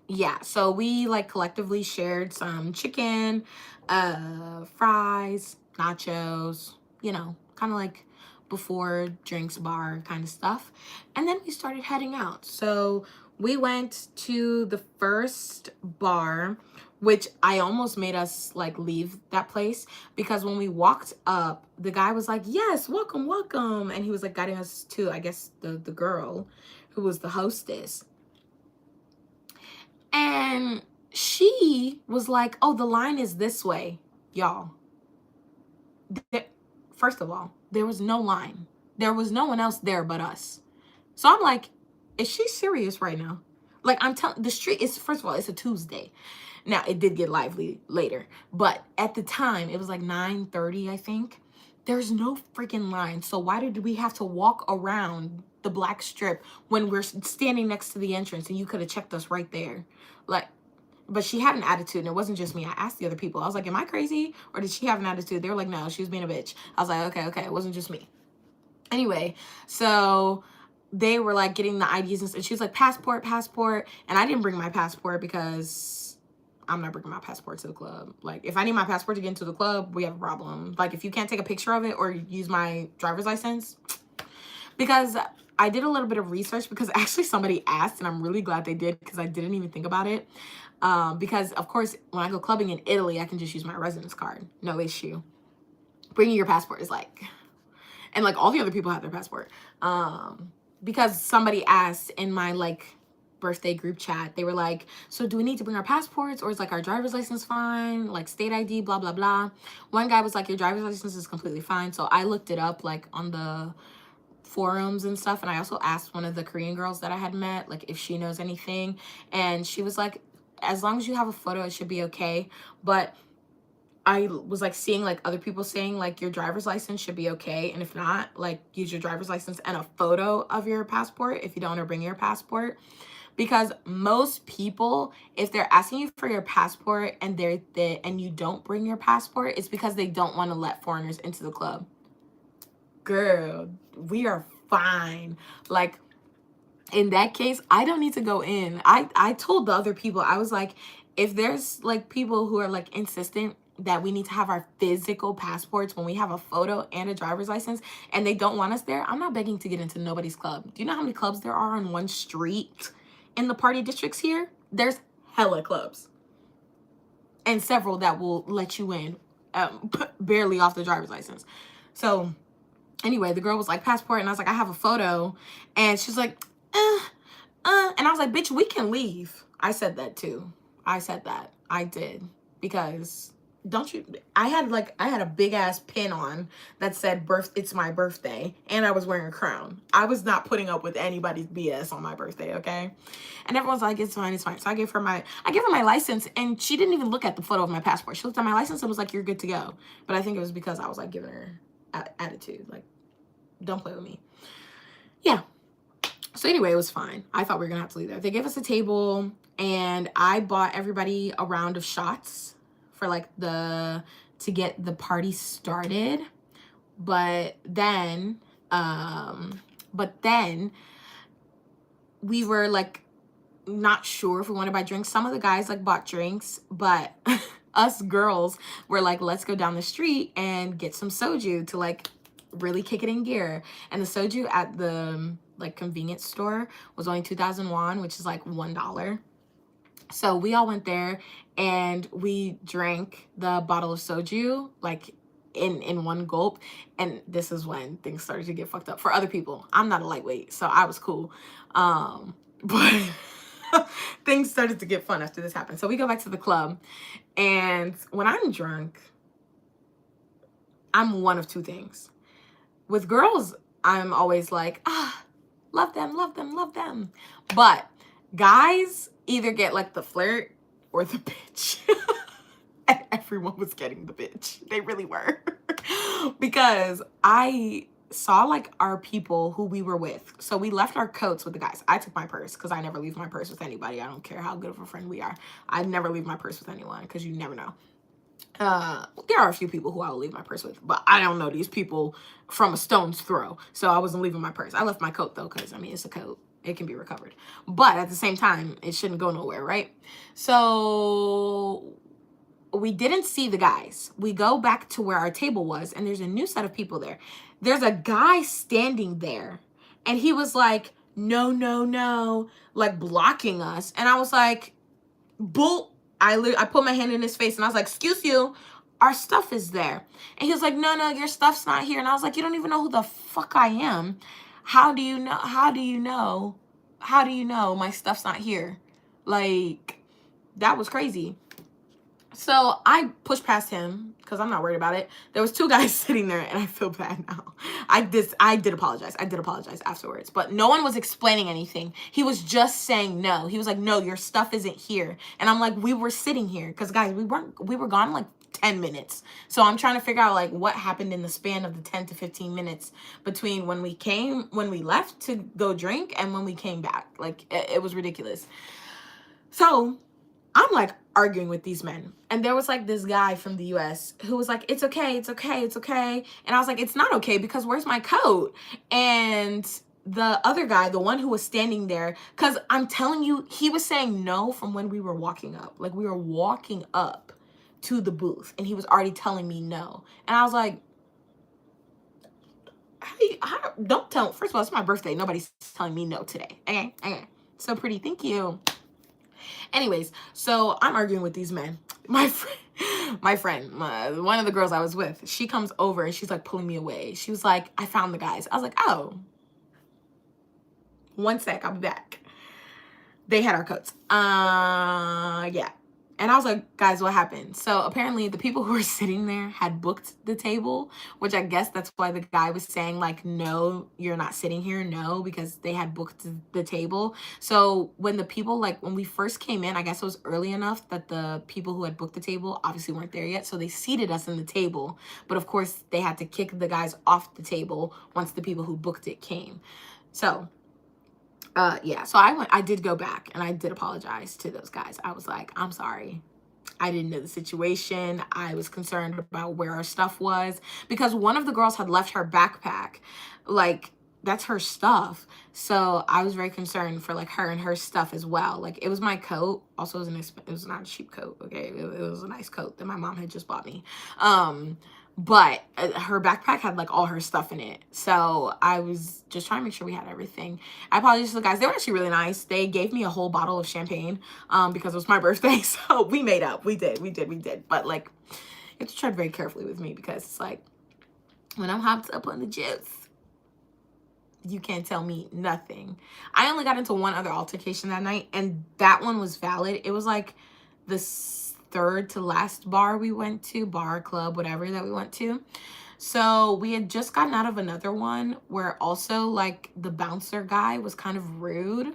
yeah, so we like collectively shared some chicken, fries, nachos, you know, kind of like before drinks bar kind of stuff. And then we started heading out. So we went to the first bar, which I almost made us like leave that place because when we walked up, the guy was like, yes, welcome, welcome. And he was like guiding us to, I guess, the girl who was the hostess. And she was like, oh, the line is this way, y'all. First of all, there was no line. There was no one else there but us. So I'm like, is she serious right now? Like, I'm telling, the street is, first of all, it's a Tuesday. Now, it did get lively later. But at the time, it was like 9:30, I think. There's no freaking line. So why did we have to walk around the black strip when we're standing next to the entrance and you could have checked us right there? Like, but she had an attitude, and it wasn't just me. I asked the other people. I was like, am I crazy? Or did she have an attitude? They were like, no, she was being a bitch. I was like, okay, it wasn't just me. Anyway, so they were like getting the IDs, and she was like, passport. And I didn't bring my passport because I'm not bringing my passport to the club. Like, if I need my passport to get into the club, we have a problem. Like, if you can't take a picture of it or use my driver's license, because I did a little bit of research because actually somebody asked, and I'm really glad they did because I didn't even think about it. Because, of course, when I go clubbing in Italy, I can just use my residence card. No issue. Bringing your passport is like... And, like, all the other people have their passport. Because somebody asked in my, like, birthday group chat, they were like, so do we need to bring our passports? Or is, like, our driver's license fine? Like, state ID, blah, blah, blah. One guy was like, your driver's license is completely fine. So I looked it up, like, on the forums and stuff. And I also asked one of the Korean girls that I had met, like, if she knows anything. And she was like, as long as you have a photo, it should be okay. But I was like seeing like other people saying like your driver's license should be okay. And if not, like use your driver's license and a photo of your passport if you don't want to bring your passport. Because most people, if they're asking you for your passport and and you don't bring your passport, it's because they don't want to let foreigners into the club. girl, we are fine. Like, in that case, I don't need to go in. I told the other people, I was like, if there's like people who are like insistent that we need to have our physical passports when we have a photo and a driver's license, and they don't want us there, I'm not begging to get into nobody's club. Do you know how many clubs there are on one street in the party districts here? There's hella clubs, and several that will let you in barely off the driver's license. So anyway, the girl was like, passport, and I was like, I have a photo, and she's like, and I was like, bitch, we can leave. I said that too. I said that. I did. Because don't you, I had a big ass pin on that said it's my birthday, and I was wearing a crown. I was not putting up with anybody's BS on my birthday, okay? And everyone's like, it's fine, it's fine. So I gave her my license, and she didn't even look at the photo of my passport. She looked at my license and was like, you're good to go. But I think it was because I was like giving her attitude, like, don't play with me. Yeah. So anyway, it was fine. I thought we were gonna have to leave there. They gave us a table, and I bought everybody a round of shots for like to get the party started. But then we were like not sure if we want to buy drinks. Some of the guys like bought drinks, but us girls were like, let's go down the street and get some soju to like really kick it in gear. And the soju at the like convenience store was only 2,000 won, which is like $1. So we all went there and we drank the bottle of soju like in one gulp. And this is when things started to get fucked up for other people. I'm not a lightweight, so I was cool. But things started to get fun after this happened. So we go back to the club, and when I'm drunk, I'm one of two things. With girls, I'm always like, love them, love them, love them. But guys either get like the flirt or the bitch. And everyone was getting the bitch. They really were. Because I saw like our people who we were with. So we left our coats with the guys. I took my purse because I never leave my purse with anybody. I don't care how good of a friend we are. I never leave my purse with anyone because you never know. There are a few people who I will leave my purse with, but I don't know these people from a stone's throw. So I wasn't leaving my purse. I left my coat though, because I mean, it's a coat. It can be recovered. But at the same time, it shouldn't go nowhere, right? So we didn't see the guys. We go back to where our table was, and there's a new set of people there. There's a guy standing there, and he was like, no, no, no, like blocking us. And I was like, bull. I put my hand in his face and I was like, excuse you, our stuff is there. And he was like, no, no, your stuff's not here. And I was like, you don't even know who the fuck I am. How do you know? How do you know? How do you know my stuff's not here? Like, that was crazy. So I pushed past him because I'm not worried about it. There was two guys sitting there, and I feel bad now. I did apologize. I did apologize afterwards, but no one was explaining anything. He was just saying no. He was like, no, your stuff isn't here. And I'm like, we were sitting here because guys, we were gone like 10 minutes. So I'm trying to figure out like what happened in the span of the 10 to 15 minutes between when we left to go drink and when we came back. Like it was ridiculous. So I'm like arguing with these men. And there was like this guy from the US who was like, it's okay, it's okay, it's okay. And I was like, it's not okay because where's my coat? And the other guy, the one who was standing there, because I'm telling you, he was saying no from when we were walking up. Like we were walking up to the booth and he was already telling me no. And I was like, don't tell, first of all, it's my birthday. Nobody's telling me no today. Okay. So pretty, thank you. Anyways, so I'm arguing with these men. My friend, one of the girls I was with, she comes over and she's like pulling me away. She was like, I found the guys. I was like, oh, one sec, I'll be back. They had our coats. Yeah. And I was like, guys, what happened? So apparently the people who were sitting there had booked the table, which I guess that's why the guy was saying like, no, you're not sitting here. No, because they had booked the table. So when the people, like when we first came in, I guess it was early enough that the people who had booked the table obviously weren't there yet. So they seated us in the table. But of course they had to kick the guys off the table once the people who booked it came. So yeah, so I did go back and I did apologize to those guys. I was like, I'm sorry. I didn't know the situation. I was concerned about where our stuff was because one of the girls had left her backpack. Like, that's her stuff. So I was very concerned for like her and her stuff as well. Like, it was my coat. Also, it was not a cheap coat. Okay, it was a nice coat that my mom had just bought me. But her backpack had like all her stuff in it. So I was just trying to make sure we had everything. I apologize to the guys. They were actually really nice. They gave me a whole bottle of champagne because it was my birthday. So we made up. We did. But like, you have to tread very carefully with me because it's like, when I'm hopped up on the juice, you can't tell me nothing. I only got into one other altercation that night, and that one was valid. It was like the third to last bar we went to, bar, club, whatever that we went to. So we had just gotten out of another one where also like the bouncer guy was kind of rude.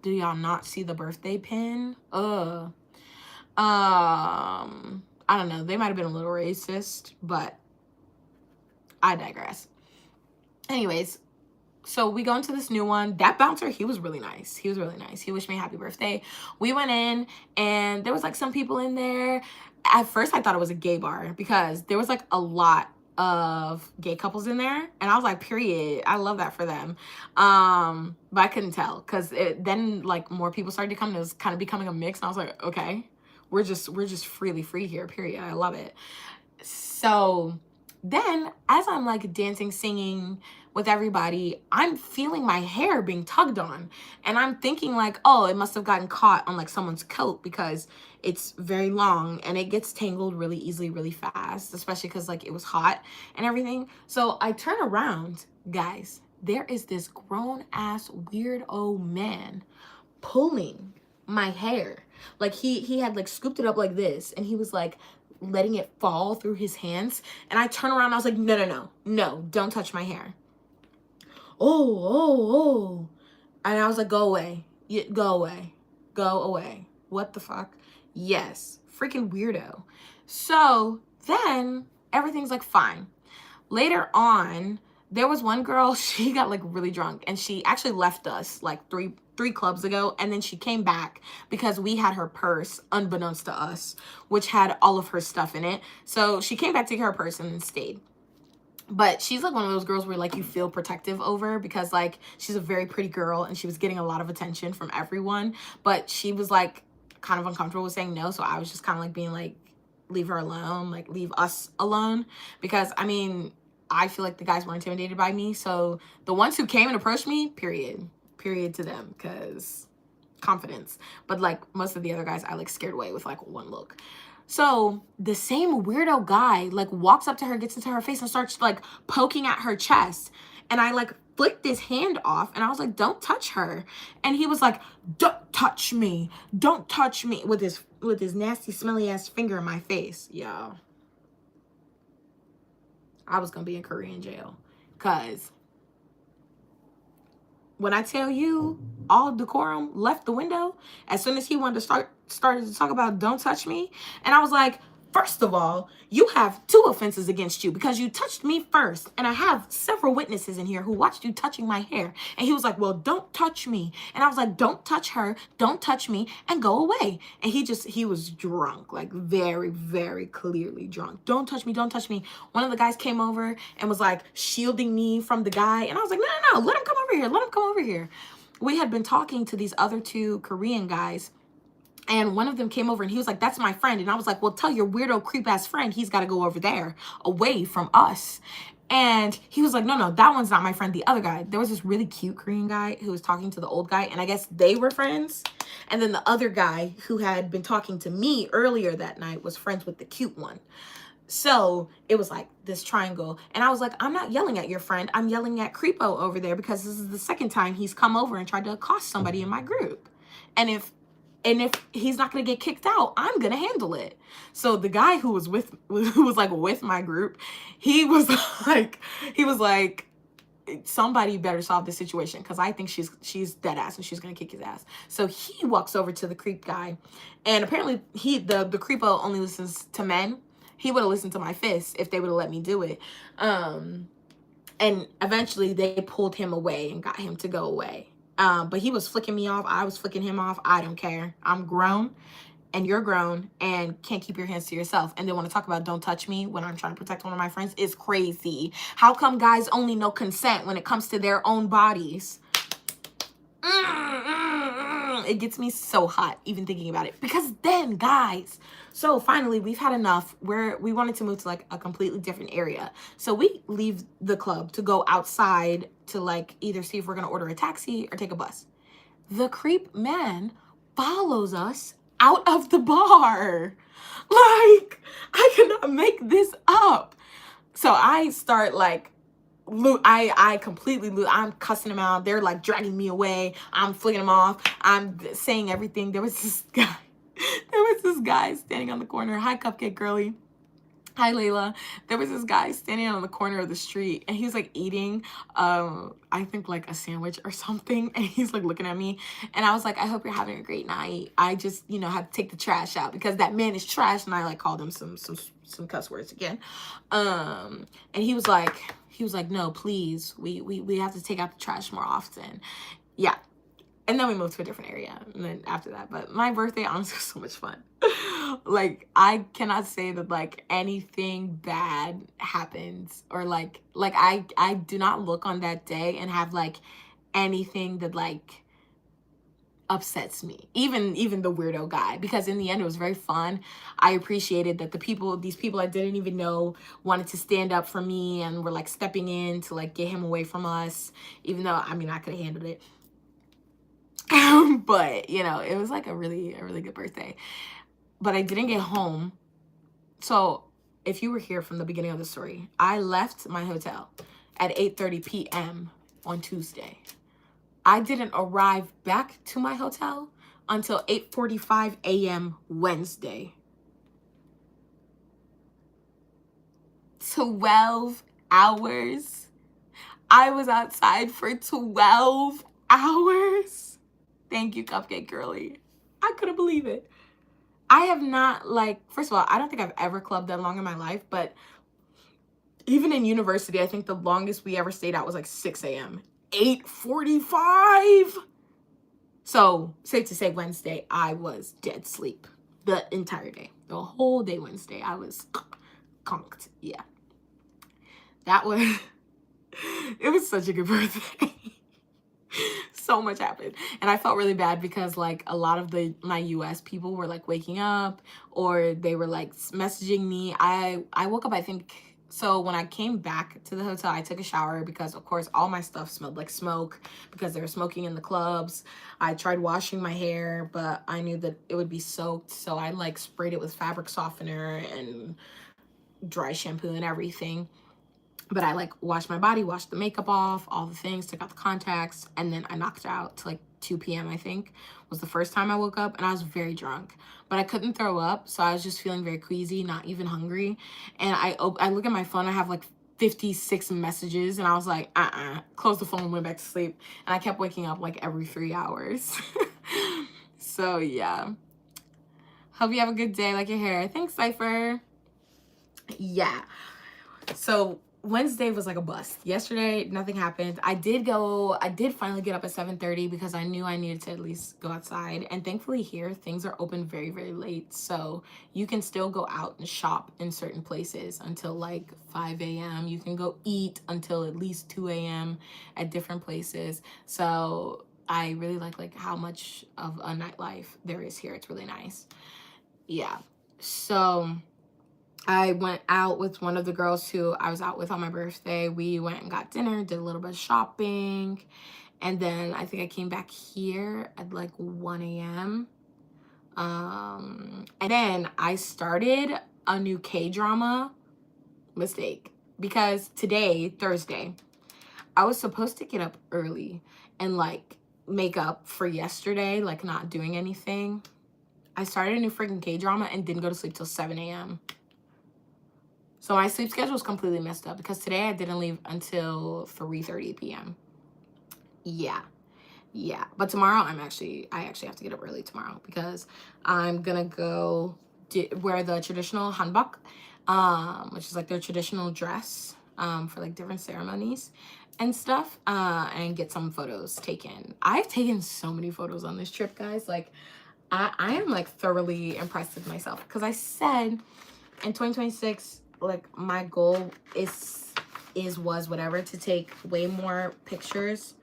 Do y'all not see the birthday pin? I don't know. They might have been a little racist, but I digress. Anyways, so we go into this new one. That bouncer, he was really nice. He wished me a happy birthday. We went in and there was like some people in there. At first I thought it was a gay bar because there was like a lot of gay couples in there. And I was like, period. I love that for them. But I couldn't tell because then like more people started to come and it was kind of becoming a mix. And I was like, okay, we're just freely free here, period. I love it. So then as I'm like dancing, singing with everybody, I'm feeling my hair being tugged on. And I'm thinking like, oh, it must have gotten caught on like someone's coat because it's very long and it gets tangled really easily, really fast, especially because like it was hot and everything. So I turn around, guys, there is this grown ass weird old man pulling my hair. Like he had like scooped it up like this and he was like letting it fall through his hands. And I turn around and I was like, no, don't touch my hair. Oh. And I was like, go away. Go away. What the fuck? Yes. Freaking weirdo. So then everything's like fine. Later on, there was one girl, she got like really drunk and she actually left us like three clubs ago, and then she came back because we had her purse unbeknownst to us, which had all of her stuff in it. So she came back to get her purse and then stayed. But she's like one of those girls where like you feel protective over because like she's a very pretty girl and she was getting a lot of attention from everyone, but she was like kind of uncomfortable with saying no. So I was just kind of like being like, leave her alone, like leave us alone, because I mean, I feel like the guys were intimidated by me. So the ones who came and approached me, period to them, because confidence. But like most of the other guys, I like scared away with like one look. So the same weirdo guy like walks up to her, gets into her face and starts like poking at her chest. And I like flicked his hand off and I was like, don't touch her. And he was like, don't touch me with his nasty smelly ass finger in my face. Yo, I was gonna be in Korean jail. Cause when I tell you all decorum left the window as soon as he wanted to started to talk about don't touch me. And I was like, first of all, you have 2 offenses against you because you touched me first. And I have several witnesses in here who watched you touching my hair. And he was like, well, don't touch me. And I was like, don't touch her, don't touch me, and go away. And he was drunk, like very, very clearly drunk. Don't touch me, don't touch me. One of the guys came over and was like shielding me from the guy. And I was like, no, let him come over here. We had been talking to these other 2 Korean guys. And one of them came over and he was like, that's my friend. And I was like, well, tell your weirdo creep ass friend he's got to go over there away from us. And he was like, no, that one's not my friend. The other guy, there was this really cute Korean guy who was talking to the old guy. And I guess they were friends. And then the other guy who had been talking to me earlier that night was friends with the cute one. So it was like this triangle. And I was like, I'm not yelling at your friend. I'm yelling at Creepo over there because this is the second time he's come over and tried to accost somebody in my group. And if he's not going to get kicked out, I'm going to handle it. So the guy who was with my group, he was like, somebody better solve this situation because I think she's dead ass and she's going to kick his ass. So he walks over to the creep guy, and apparently the creepo only listens to men. He would have listened to my fist if they would have let me do it. And eventually they pulled him away and got him to go away. But he was flicking me off. I was flicking him off. I don't care. I'm grown and you're grown and can't keep your hands to yourself and they want to talk about don't touch me when I'm trying to protect one of my friends is crazy. How come guys only know consent when it comes to their own bodies? It gets me so hot even thinking about it. Because then, guys, so finally we've had enough where we wanted to move to like a completely different area. So we leave the club to go outside to like either see if we're gonna order a taxi or take a bus. The creep man follows us out of the bar. Like, I cannot make this up. So I start like I completely lose. I'm cussing them out. They're like dragging me away. I'm flicking them off. I'm saying everything. There was this guy standing on the corner. Hi, Cupcake Girly. Hi, Layla. There was this guy standing on the corner of the street and he was like eating, I think like a sandwich or something. And he's like looking at me and I was like, I hope you're having a great night. I just, had to take the trash out because that man is trash. And I like called him some cuss words again. And he was like, no, please, we have to take out the trash more often. Yeah. And then we moved to a different area. And then after that, but my birthday honestly was so much fun. Like, I cannot say that like anything bad happens or like I do not look on that day and have like anything that like upsets me, even the weirdo guy, because in the end it was very fun. I appreciated that these people I didn't even know wanted to stand up for me and were like stepping in to like get him away from us, even though I could have handled it. But it was like a really good birthday. But I didn't get home. So if you were here from the beginning of the story, I left my hotel at 8:30 p.m. on Tuesday. I didn't arrive back to my hotel until 8:45 a.m. Wednesday. 12 hours. I was outside for 12 hours. Thank you, Cupcake Girly. I couldn't believe it. I have not, first of all, I don't think I've ever clubbed that long in my life, but even in university, I think the longest we ever stayed out was like 6 a.m. 8:45. So safe to say Wednesday, I was dead sleep the entire day. The whole day Wednesday, I was conked. Yeah. That was, it was such a good birthday. So much happened. And I felt really bad because like a lot of my US people were like waking up or they were like messaging me. I woke up, I think, so when I came back to the hotel, I took a shower because of course all my stuff smelled like smoke because they were smoking in the clubs. I tried washing my hair, but I knew that it would be soaked. So I like sprayed it with fabric softener and dry shampoo and everything. But I like washed my body, washed the makeup off, all the things, took out the contacts, and then I knocked out to like 2 p.m. I think was the first time I woke up, and I was very drunk, but I couldn't throw up, so I was just feeling very queasy, not even hungry. And I look at my phone, I have like 56 messages, and I was like, closed the phone and went back to sleep. And I kept waking up like every 3 hours. So yeah. Hope you have a good day. Like your hair. Thanks, Cypher. Yeah. So Wednesday was like a bust. Yesterday, nothing happened. I did finally get up at 7:30 because I knew I needed to at least go outside. And thankfully here, things are open very, very late. So you can still go out and shop in certain places until like 5 a.m. You can go eat until at least 2 a.m. at different places. So I really like how much of a nightlife there is here. It's really nice. Yeah. So I went out with one of the girls who I was out with on my birthday. We went and got dinner, did a little bit of shopping, and then I think I came back here at like 1 a.m. And then I started a new K-drama. Mistake. Because today, Thursday, I was supposed to get up early and like make up for yesterday, like not doing anything. I started a new freaking K-drama and didn't go to sleep till 7 a.m. So my sleep schedule is completely messed up because today I didn't leave until 3:30 p.m. Yeah. But tomorrow I actually have to get up early tomorrow because I'm gonna go wear the traditional hanbok, which is like their traditional dress for like different ceremonies and stuff, and get some photos taken. I've taken so many photos on this trip, guys. Like, I am like thoroughly impressed with myself because I said in 2026, like my goal was whatever to take way more pictures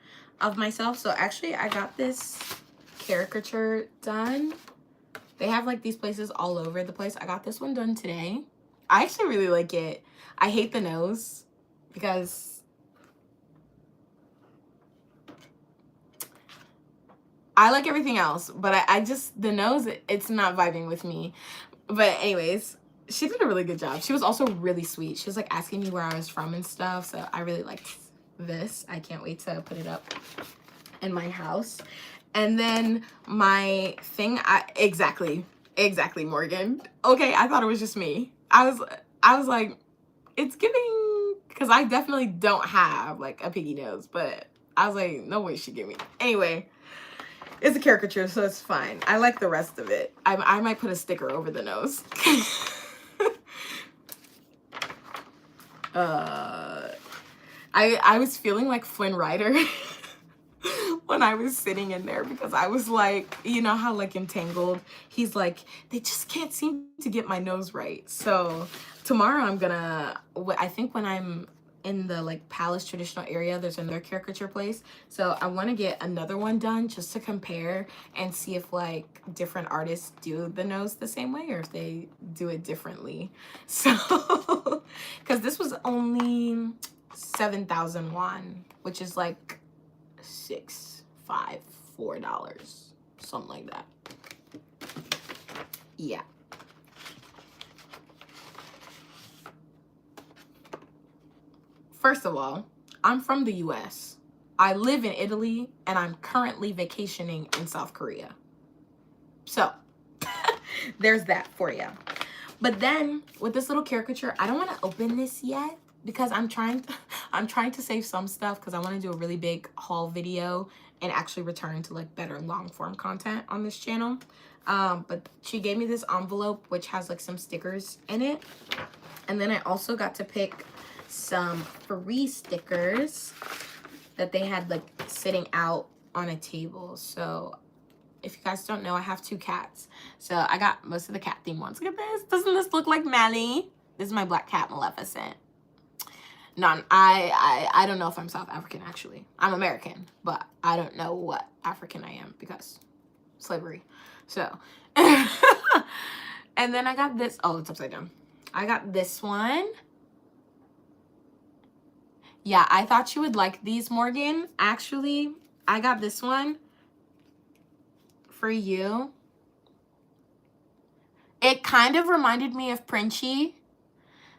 of myself. So actually I got this caricature done. They have like these places all over the place. I got this one done today. I actually really like it. I hate the nose because I like everything else, but I just, the nose, it's not vibing with me. But anyways, she did a really good job. She was also really sweet. She was like asking me where I was from and stuff. So I really liked this. I can't wait to put it up in my house. And then my thing, exactly, Morgan. Okay, I thought it was just me. I was like, it's giving, because I definitely don't have like a piggy nose, but I was like, no way she gave me. Anyway, it's a caricature, so it's fine. I like the rest of it. I might put a sticker over the nose. I was feeling like Flynn Rider when I was sitting in there because I was like, you know how like Entangled, he's like, they just can't seem to get my nose right. So tomorrow I'm gonna, I think when I'm in the like Palace traditional area, there's another caricature place. So I want to get another one done just to compare and see if like different artists do the nose the same way or if they do it differently. So, because this was only 7,000 won, which is like $4, something like that. Yeah. First of all, I'm from the US. I live in Italy and I'm currently vacationing in South Korea. So there's that for you. But then with this little caricature, I don't want to open this yet because I'm trying to save some stuff because I want to do a really big haul video and actually return to like better long form content on this channel. But she gave me this envelope which has like some stickers in it. And then I also got to pick some free stickers that they had like sitting out on a table. So if you guys don't know, I have 2 cats. So I got most of the cat themed ones. Look at this. Doesn't this look like Melly? This is my black cat, Maleficent. No, I don't know if I'm South African, actually. I'm American, but I don't know what African I am because slavery. So, and then I got this. Oh, it's upside down. I got this one. Yeah, I thought you would like these, Morgan. Actually, I got this one for you. It kind of reminded me of Princie.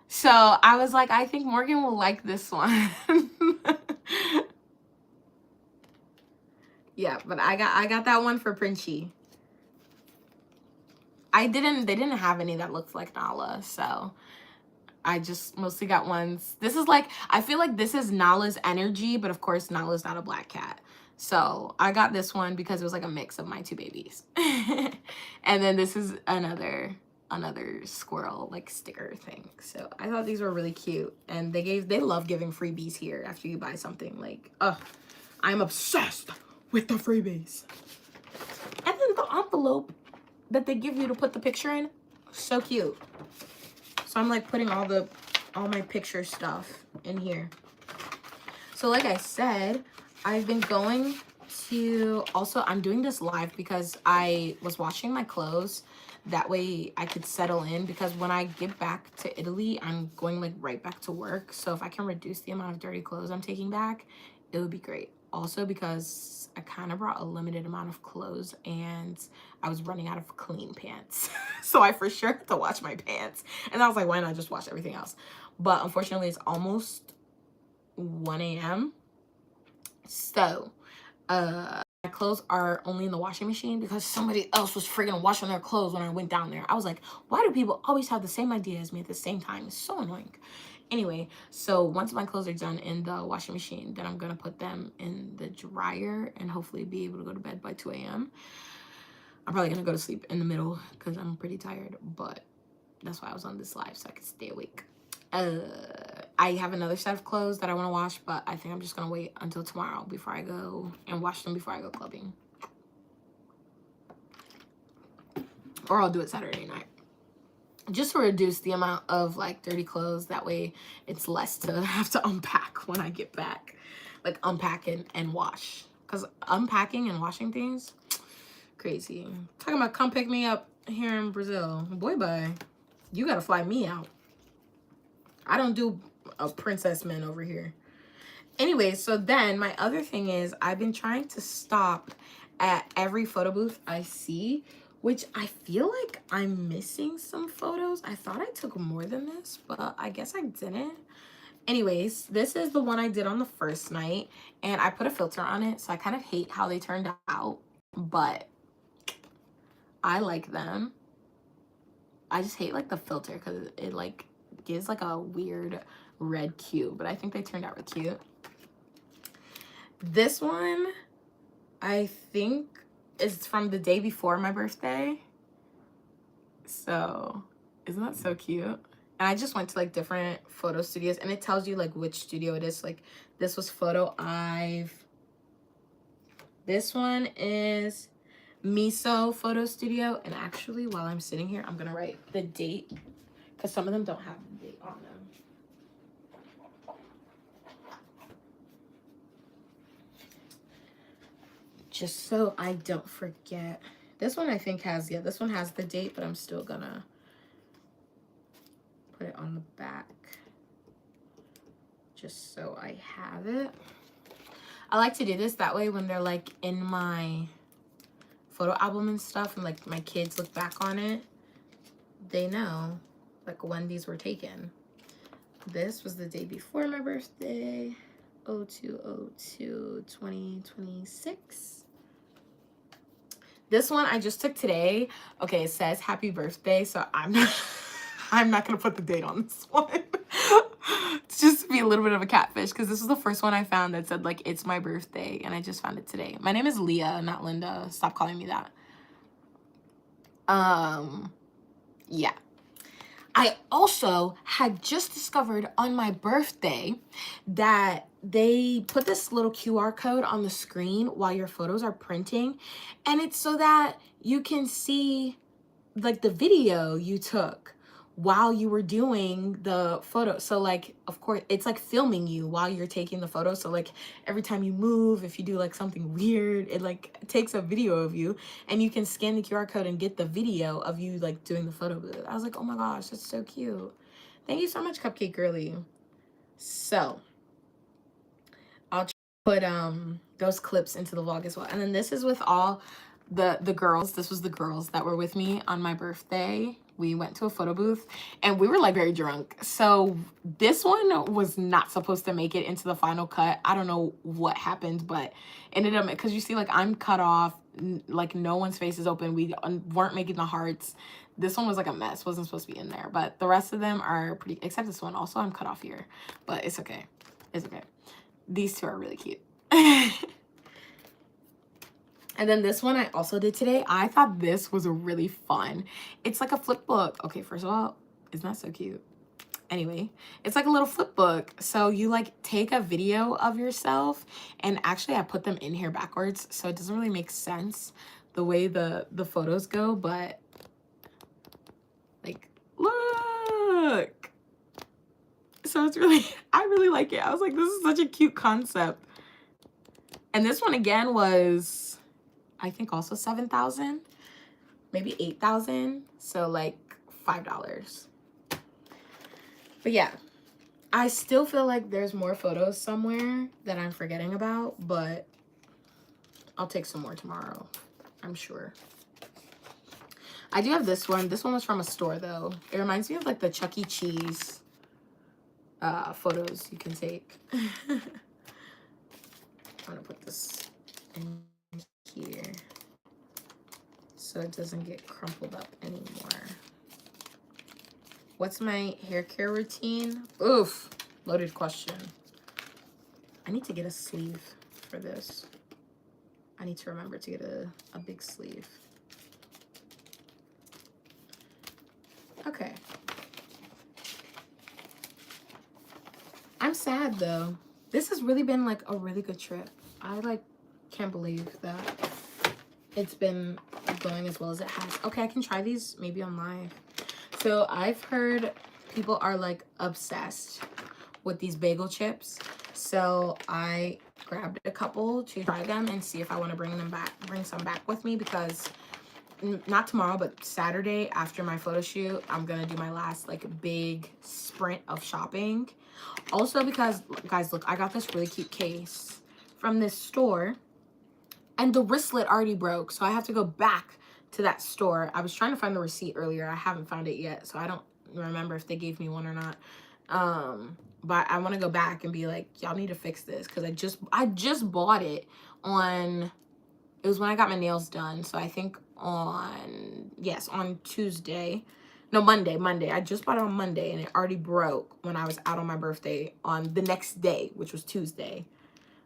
So I was like, I think Morgan will like this one. Yeah, but I got that one for Princie. They didn't have any that looked like Nala, so I just mostly got ones. This is like, I feel like this is Nala's energy, but of course Nala's not a black cat. So I got this one because it was like a mix of my 2 babies. And then this is another squirrel like sticker thing. So I thought these were really cute. And they love giving freebies here after you buy something. Like, I'm obsessed with the freebies. And then the envelope that they give you to put the picture in, so cute. So I'm like putting all my picture stuff in here. So like I said, I've been going to, also I'm doing this live because I was washing my clothes. That way I could settle in, because when I get back to Italy, I'm going like right back to work. So if I can reduce the amount of dirty clothes I'm taking back, it would be great. Also because I kind of brought a limited amount of clothes and I was running out of clean pants. So I for sure had to wash my pants. And I was like, why not just wash everything else? But unfortunately it's almost 1 a.m. So my clothes are only in the washing machine because somebody else was friggin' washing their clothes when I went down there. I was like, why do people always have the same idea as me at the same time? It's so annoying. Anyway, so once my clothes are done in the washing machine, then I'm gonna put them in the dryer and hopefully be able to go to bed by 2 a.m. I'm probably gonna go to sleep in the middle because I'm pretty tired, but that's why I was on this live, so I could stay awake. I have another set of clothes that I want to wash, but I think I'm just gonna wait until tomorrow before I go and wash them before I go clubbing. or I'll do it Saturday night. Just to reduce the amount of like dirty clothes. That way it's less to have to unpack when I get back. Like unpack and wash. Because unpacking and washing things, crazy. Talking about come pick me up here in Brazil. Boy, bye. You gotta fly me out. I don't do a princess men over here. Anyway, so then my other thing is I've been trying to stop at every photo booth I see, which I feel like I'm missing some photos. I thought I took more than this, but I guess I didn't. Anyways, this is the one I did on the first night, and I put a filter on it, so I kind of hate how they turned out, but I like them. I just hate like the filter because it like gives like a weird red cube, but I think they turned out really cute. This one, I think, is from the day before my birthday. So, isn't that so cute? And I just went to like different photo studios, and it tells you like which studio it is. Like this was Photo Ive. This one is Miso Photo Studio. And actually, while I'm sitting here, I'm gonna write the date because some of them don't have the date on them. Just so I don't forget. This one I think has, yeah, this one has the date, but I'm still gonna put it on the back just so I have it. I like to do this that way when they're like in my photo album and stuff, and like my kids look back on it, they know like when these were taken. This was the day before my birthday, 02/02/2026. This one I just took today. Okay, it says happy birthday, so I'm not gonna put the date on this one. It's just to be a little bit of a catfish, because this was the first one I found that said like it's my birthday, and I just found it today. My name is Leah, not Linda. Stop calling me that. Yeah. I also had just discovered on my birthday that they put this little QR code on the screen while your photos are printing, and it's so that you can see like the video you took while you were doing the photo. So like, of course, it's like filming you while you're taking the photo. So like every time you move, if you do like something weird, it like takes a video of you, and you can scan the QR code and get the video of you like doing the photo booth. I was like, oh my gosh, that's so cute. Thank you so much, Cupcake Girly. So I'll put those clips into the vlog as well. And then this is with all the girls. This was the girls that were with me on my birthday. We went to a photo booth, and we were like very drunk. So this one was not supposed to make it into the final cut. I don't know what happened, but ended up, because you see like I'm cut off, like no one's face is open. We weren't making the hearts. This one was like a mess, wasn't supposed to be in there, but the rest of them are pretty, except this one. Also, I'm cut off here, but it's okay. It's okay. These two are really cute. And then this one I also did today. I thought this was really fun. It's like a flip book. Okay, first of all, isn't that so cute? Anyway, it's like a little flip book. So you like take a video of yourself, and actually I put them in here backwards, so it doesn't really make sense the way the photos go, but like, look. So it's really, I really like it. I was like, this is such a cute concept. And this one again was, I think also 7,000, maybe 8,000. So like $5. But yeah, I still feel like there's more photos somewhere that I'm forgetting about, but I'll take some more tomorrow, I'm sure. I do have this one. This one was from a store though. It reminds me of like the Chuck E. Cheese photos you can take. I'm gonna put this in here so it doesn't get crumpled up anymore. What's my hair care routine? Oof, loaded question. I need to get a sleeve for this. I need to remember to get a big sleeve. Okay. I'm sad though. This has really been like a really good trip. I like can't believe that it's been going as well as it has. Okay, I can try these maybe on live. So I've heard people are like obsessed with these bagel chips. So I grabbed a couple to try them and see if I want to bring some back with me, because not tomorrow, but Saturday after my photo shoot, I'm gonna do my last like big sprint of shopping. Also because, guys, look, I got this really cute case from this store and the wristlet already broke, so I have to go back to that store. I was trying to find the receipt earlier. I haven't found it yet, so I don't remember if they gave me one or not. But I want to go back and be like, y'all need to fix this, because I just bought it on, it was when I got my nails done. So I think on Tuesday. No, Monday. I just bought it on Monday and it already broke when I was out on my birthday on the next day, which was Tuesday.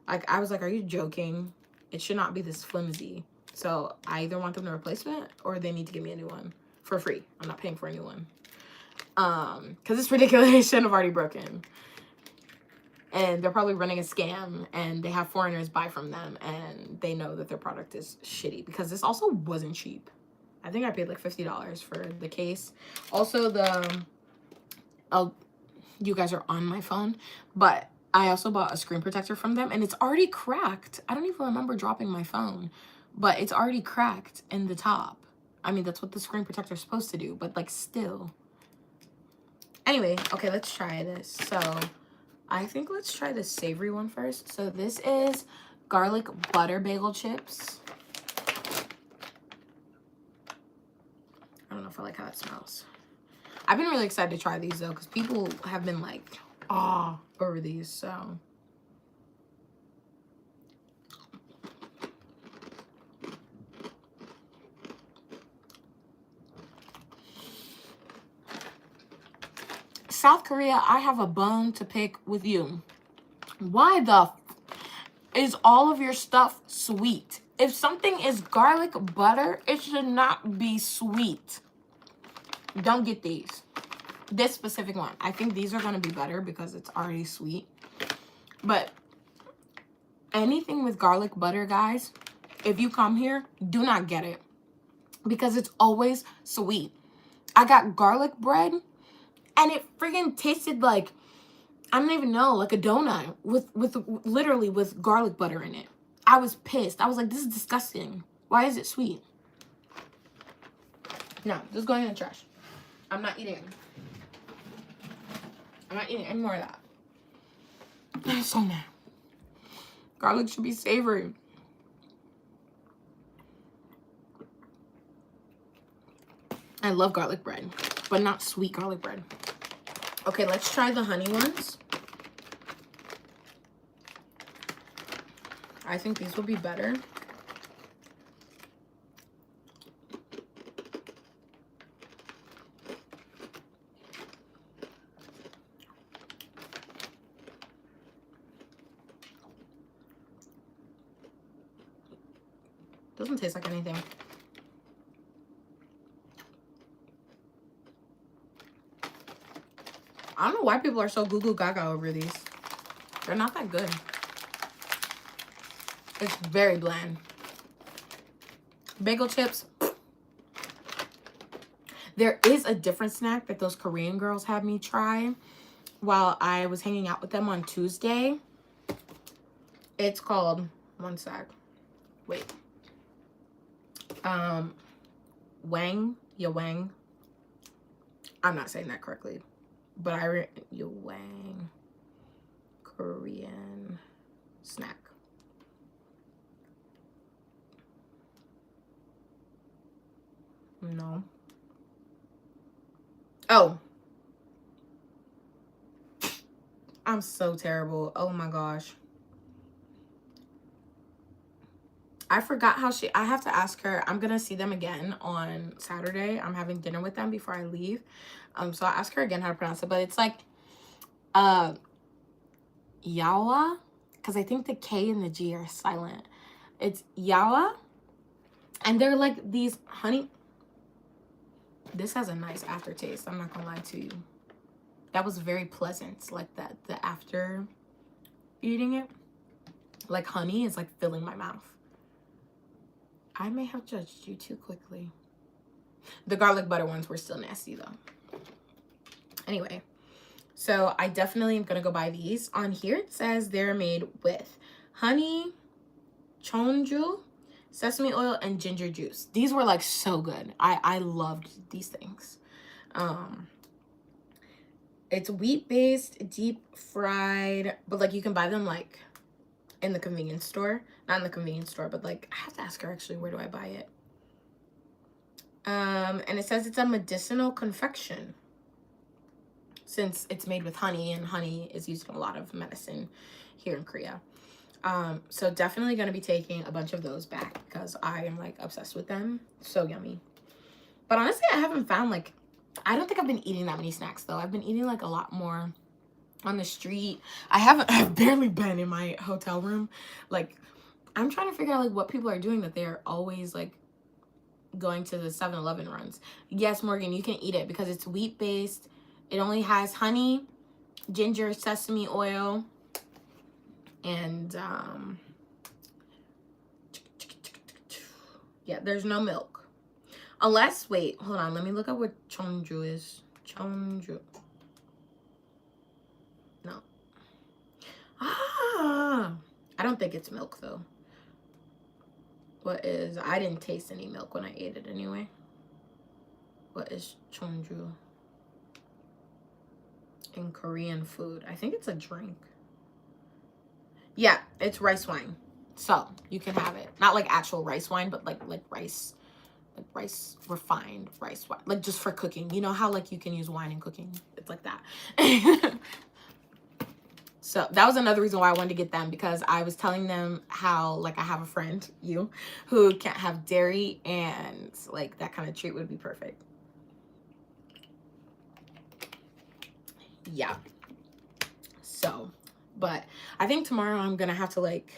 Like, I was like, are you joking? It should not be this flimsy. So I either want them to replace it or they need to give me a new one for free. I'm not paying for a new one. Because it's ridiculous. It shouldn't have already broken. And they're probably running a scam, and they have foreigners buy from them, and they know that their product is shitty, because this also wasn't cheap. I think I paid like $50 for the case. Also, you guys are on my phone, but I also bought a screen protector from them, and it's already cracked. I don't even remember dropping my phone, but it's already cracked in the top. I mean, that's what the screen protector is supposed to do, but like still. Anyway, okay, let's try this. So I think let's try the savory one first. So this is garlic butter bagel chips. I don't know if I like how it smells. I've been really excited to try these though, because people have been like, oh, over these. So South Korea, I have a bone to pick with you. Why the is all of your stuff sweet? If something is garlic butter, it should not be sweet. Don't get these. This specific one. I think these are going to be better because it's already sweet. But anything with garlic butter, guys, if you come here, do not get it, because it's always sweet. I got garlic bread, and it friggin' tasted like, I don't even know, like a donut with literally with garlic butter in it. I was pissed. I was like, this is disgusting. Why is it sweet? No, just going in the trash. I'm not eating. I'm not eating any more of that. I'm so mad. Garlic should be savory. I love garlic bread, but not sweet garlic bread. Okay, let's try the honey ones. I think these will be better. Doesn't taste like anything. I don't know why people are so goo gaga over these. They're not that good. It's very bland. Bagel chips. There is a different snack that those Korean girls had me try while I was hanging out with them on Tuesday. It's called, one sec. Wait. Wang. I'm not saying that correctly, but Wang Korean snack. No. Oh. I'm so terrible. Oh my gosh. I forgot how I have to ask her. I'm going to see them again on Saturday. I'm having dinner with them before I leave. So I'll ask her again how to pronounce it. But it's like, Yawa. Because I think the K and the G are silent. It's Yawa. And they're like these honey. This has a nice aftertaste. I'm not going to lie to you. That was very pleasant. Like that, the after eating it. Like honey is like filling my mouth. I may have judged you too quickly. The garlic butter ones were still nasty though. Anyway, so I definitely am gonna go buy these. On here it says they're made with honey, chonju, sesame oil, and ginger juice. These were like so good. I loved these things. It's wheat based, deep fried, but like you can buy them like in the convenience store. Not in the convenience store, but like I have to ask her actually, where do I buy it? And it says it's a medicinal confection since it's made with honey, and honey is used in a lot of medicine here in Korea. So definitely going to be taking a bunch of those back because I am like obsessed with them. So yummy. But honestly, I haven't found like, I don't think I've been eating that many snacks though. I've been eating like a lot more on the street. I've barely been in my hotel room. Like, I'm trying to figure out like what people are doing that they're always like going to the 7-Eleven runs. Yes, Morgan, you can eat it because it's wheat based. It only has honey, ginger, sesame oil, and yeah, there's no milk. Unless, wait, hold on, let me look up what chonju is. Chonju. No. I don't think it's milk though. What is, I didn't taste any milk when I ate it anyway. What is chonju in Korean food? I think it's a drink. Yeah, it's rice wine. So you can have it. Not like actual rice wine, but like rice, like rice, refined rice wine. Like just for cooking. You know how like you can use wine in cooking? It's like that. So that was another reason why I wanted to get them, because I was telling them how like I have a friend, you, who can't have dairy, and like that kind of treat would be perfect. Yeah. So, but I think tomorrow I'm gonna have to like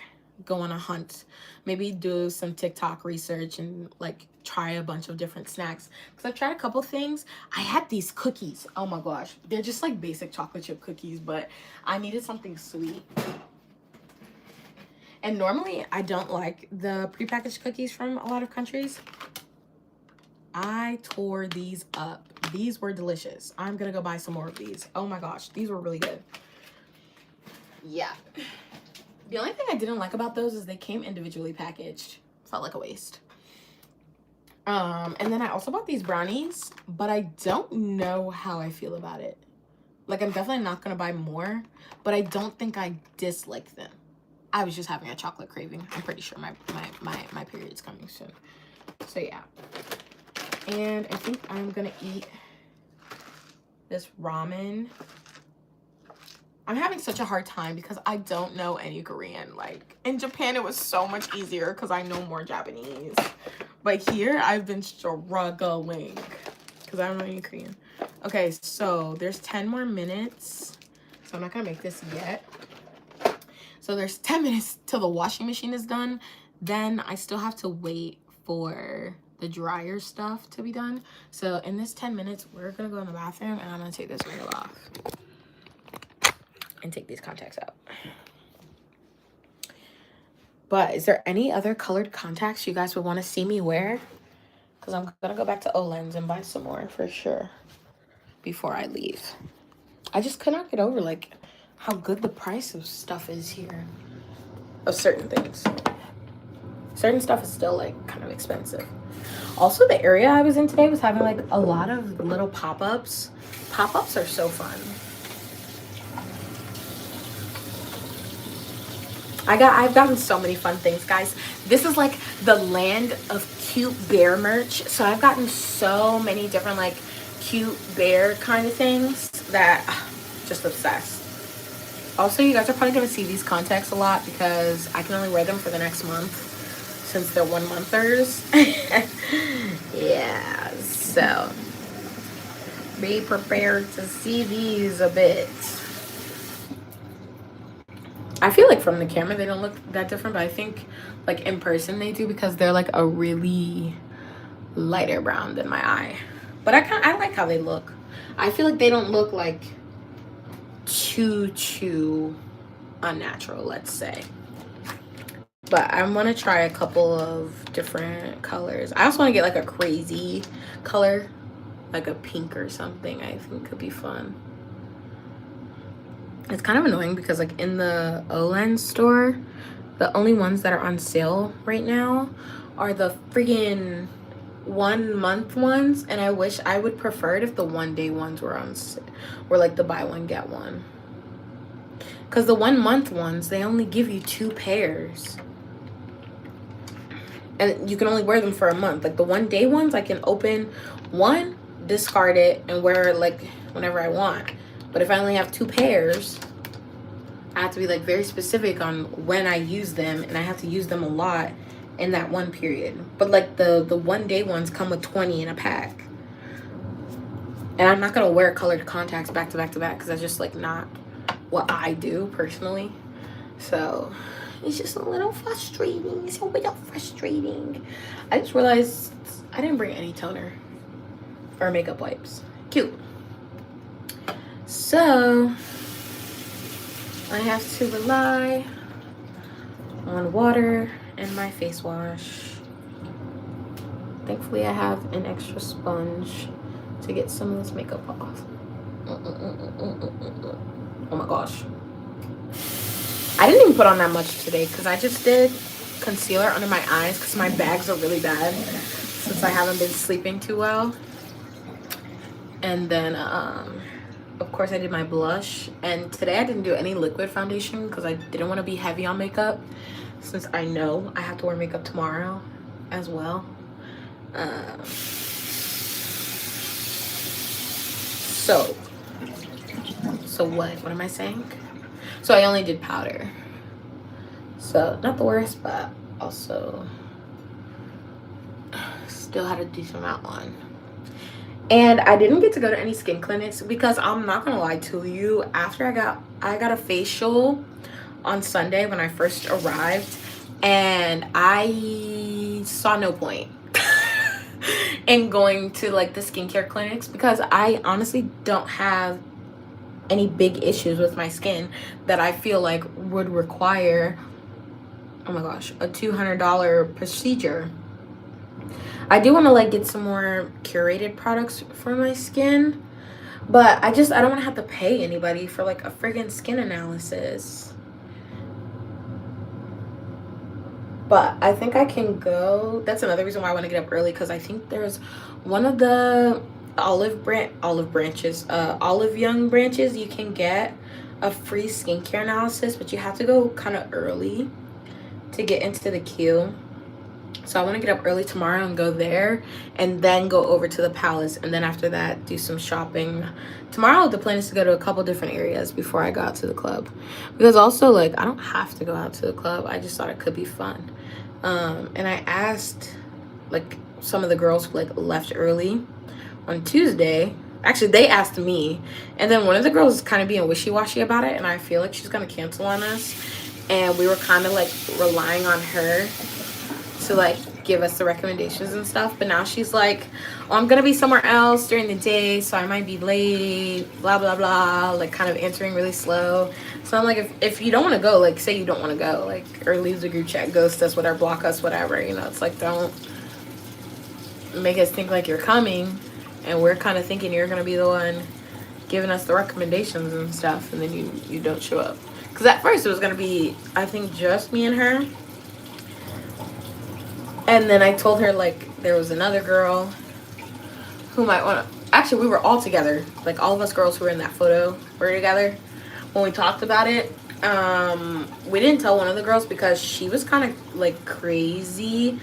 go on a hunt, maybe do some TikTok research and like try a bunch of different snacks, because I've tried a couple things. I had these cookies. Oh my gosh, they're just like basic chocolate chip cookies, but I needed something sweet. And normally I don't like the prepackaged cookies from a lot of countries. I tore these up. These were delicious. I'm gonna go buy some more of these. Oh my gosh, these were really good. Yeah. The only thing I didn't like about those is they came individually packaged. Felt like a waste. And then I also bought these brownies, but I don't know how I feel about it. Like, I'm definitely not gonna buy more, but I don't think I dislike them. I was just having a chocolate craving. I'm pretty sure my period's coming soon. So yeah. And I think I'm gonna eat this ramen. I'm having such a hard time because I don't know any Korean. Like, in Japan, it was so much easier because I know more Japanese. But here, I've been struggling because I don't know any Korean. Okay, so there's 10 more minutes. So I'm not going to make this yet. So there's 10 minutes till the washing machine is done. Then I still have to wait for the dryer stuff to be done. So in this 10 minutes, we're going to go in the bathroom and I'm going to take this ring off and take these contacts out. But is there any other colored contacts you guys would want to see me wear? Because I'm going to go back to Olens and buy some more for sure before I leave. I just could not get over like how good the price of stuff is here. Of certain things. Certain stuff is still like kind of expensive. Also, the area I was in today was having like a lot of little pop-ups. Pop-ups are so fun. I've gotten so many fun things, guys. This is like the land of cute bear merch. So I've gotten so many different like cute bear kind of things that just obsessed. Also, you guys are probably going to see these contacts a lot because I can only wear them for the next month since they're 1 monthers. Yeah, so be prepared to see these a bit. I feel like from the camera they don't look that different, but I think like in person they do because they're like a really lighter brown than my eye. But I like how they look. I feel like they don't look like too unnatural, let's say. But I want to try a couple of different colors. I also want to get like a crazy color, like a pink or something. I think could be fun. It's kind of annoying because like in the Olen store, the only ones that are on sale right now are the freaking 1 month ones, and I wish I would prefer it if the 1 day ones were were like the buy one get one. Because the 1 month ones, they only give you 2 pairs. And you can only wear them for a month. Like the 1 day ones, I can open one, discard it, and wear it like whenever I want. But if I only have 2 pairs, I have to be like very specific on when I use them, and I have to use them a lot in that one period. But like the 1 day ones come with 20 in a pack. And I'm not gonna wear colored contacts back to back to back because that's just like not what I do personally. So it's just a little frustrating. It's a little frustrating. I just realized I didn't bring any toner or makeup wipes. Cute. So I have to rely on water and my face wash. Thankfully I have an extra sponge to get some of this makeup off. Oh my gosh. I didn't even put on that much today because I just did concealer under my eyes because my bags are really bad since I haven't been sleeping too well. And then of course I did my blush, and today I didn't do any liquid foundation because I didn't want to be heavy on makeup since I know I have to wear makeup tomorrow as well. So what am I saying? So I only did powder, so not the worst, but also still had a decent amount on. And I didn't get to go to any skin clinics because I'm not gonna lie to you, after I got a facial on Sunday when I first arrived, and I saw no point in going to like the skincare clinics because I honestly don't have any big issues with my skin that I feel like would require, oh my gosh, a $200 procedure. I do want to like get some more curated products for my skin, but I don't want to have to pay anybody for like a friggin' skin analysis. But I think I can go. That's another reason why I want to get up early, because I think there's one of the olive young branches, you can get a free skincare analysis, but you have to go kind of early to get into the queue. So I want to get up early tomorrow and go there, and then go over to the Palace, and then after that do some shopping. Tomorrow the plan is to go to a couple different areas before I go out to the club, because also like I don't have to go out to the club, I just thought it could be fun. And I asked like some of the girls who like left early on Tuesday. Actually, they asked me, and then one of the girls is kind of being wishy-washy about it, and I feel like she's gonna cancel on us, and we were kind of like relying on her to like give us the recommendations and stuff. But now she's like, oh, I'm gonna be somewhere else during the day, so I might be late, blah blah blah, like kind of answering really slow. So I'm like, if you don't want to go, like say you don't want to go, like, or leave the group chat, ghost us, whatever, block us, whatever, you know. It's like, don't make us think like you're coming and we're kind of thinking you're gonna be the one giving us the recommendations and stuff, and then you don't show up. Because at first it was gonna be, I think, just me and her, and then I told her like there was another girl who might want to. Actually, we were all together, like all of us girls who were in that photo were together when we talked about it. We didn't tell one of the girls because she was kind of like crazy,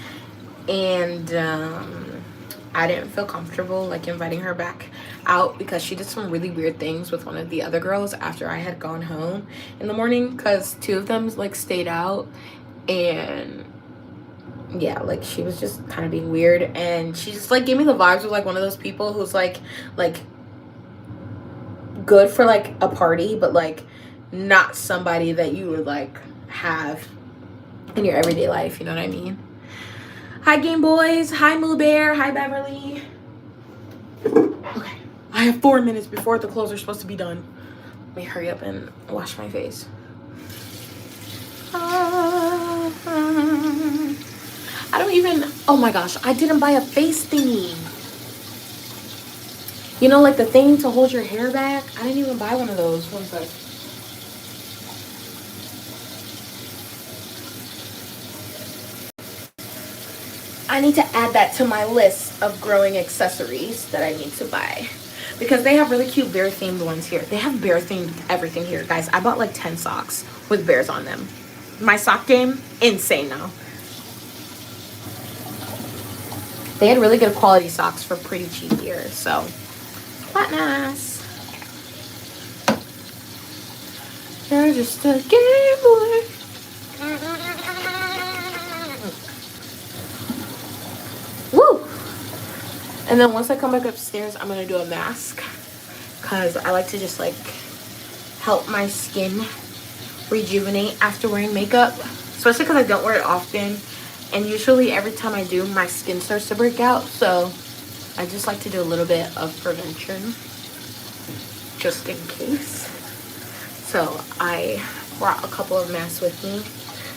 and I didn't feel comfortable like inviting her back out because she did some really weird things with one of the other girls after I had gone home in the morning, because 2 of them like stayed out, and yeah, like she was just kind of being weird, and she just like gave me the vibes of like one of those people who's like good for like a party, but like not somebody that you would like have in your everyday life, you know what I mean? Hi Game Boys, hi Moo Bear, hi Beverly. Okay, I have 4 minutes before the clothes are supposed to be done. Let me hurry up and wash my face. I don't even, oh my gosh, I didn't buy a face thingy. You know, like the thing to hold your hair back? I didn't even buy one of those. One sec. I need to add that to my list of growing accessories that I need to buy. Because they have really cute bear themed ones here. They have bear themed everything here. Guys, I bought like 10 socks with bears on them. My sock game, insane now. They had really good quality socks for pretty cheap here. So, quite nice. They're just a gambler. Woo! And then once I come back upstairs, I'm gonna do a mask. Because I like to just like help my skin rejuvenate after wearing makeup. Especially because I don't wear it often. And usually every time I do, my skin starts to break out. So I just like to do a little bit of prevention. Just in case. So I brought a couple of masks with me.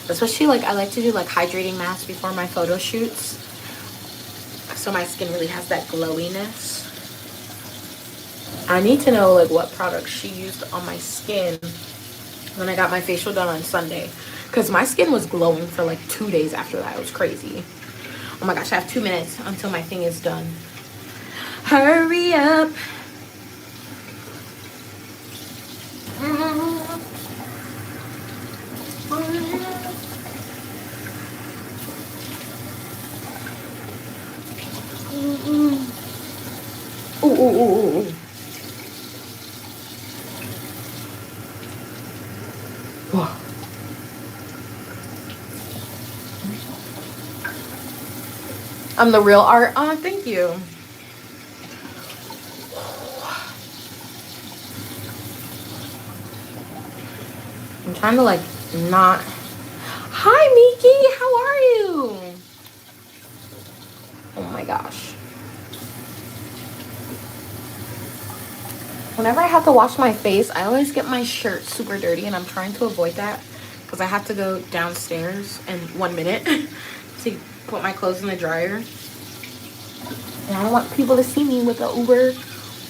Especially like I like to do like hydrating masks before my photo shoots. So my skin really has that glowiness. I need to know like what products she used on my skin when I got my facial done on Sunday. Because my skin was glowing for like 2 days after that. It was crazy. Oh my gosh, I have 2 minutes until my thing is done. Hurry up. Ooh, ooh, ooh, ooh, ooh. I'm the real art. Oh, thank you. I'm trying to like not. Hi, Miki. How are you? Oh my gosh. Whenever I have to wash my face, I always get my shirt super dirty, and I'm trying to avoid that because I have to go downstairs in 1 minute to put my clothes in the dryer. And I don't want people to see me with a uber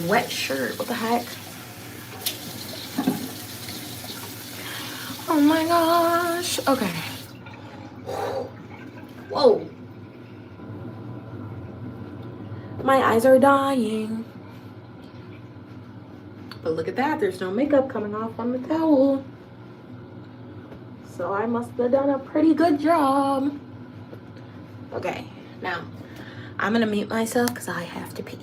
wet shirt. What the heck? Oh my gosh. Okay. Whoa. My eyes are dying. But look at that. There's no makeup coming off on the towel. So I must have done a pretty good job. Okay. Now, I'm going to mute myself because I have to pee.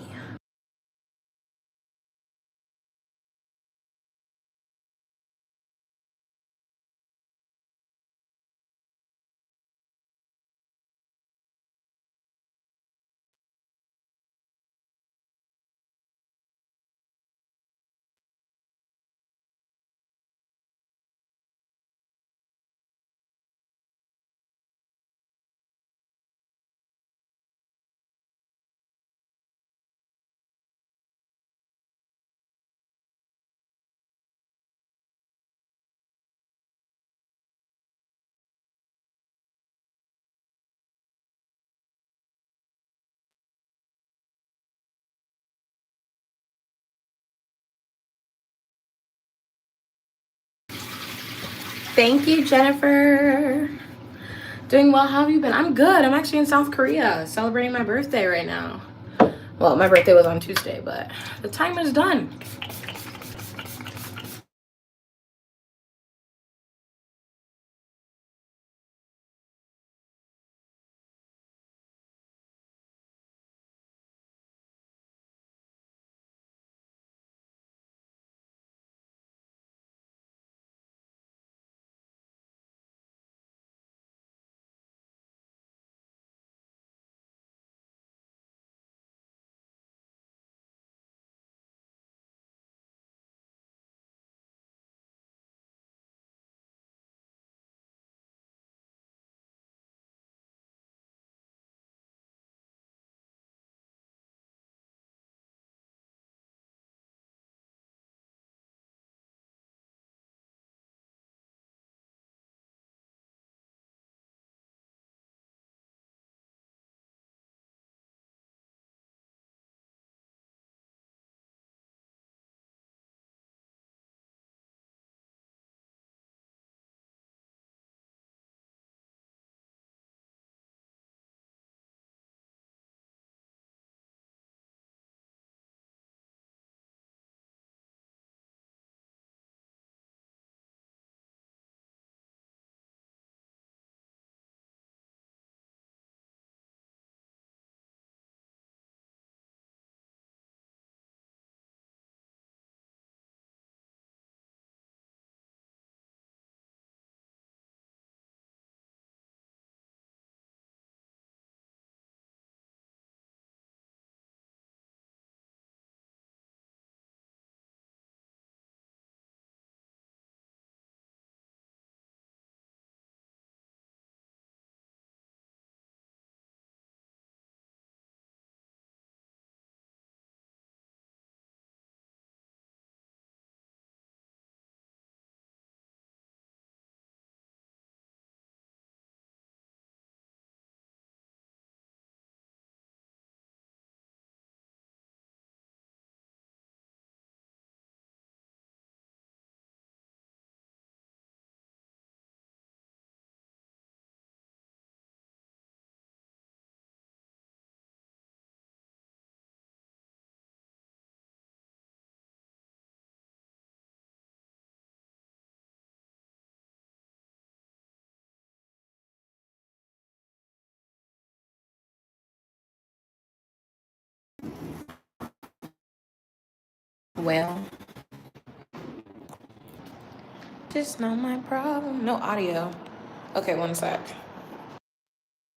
Thank you, Jennifer. Doing well. How have you been? I'm good. I'm actually in South Korea celebrating my birthday right now. Well, my birthday was on Tuesday, but the time is done. Well, just not my problem. No audio. Okay, one sec.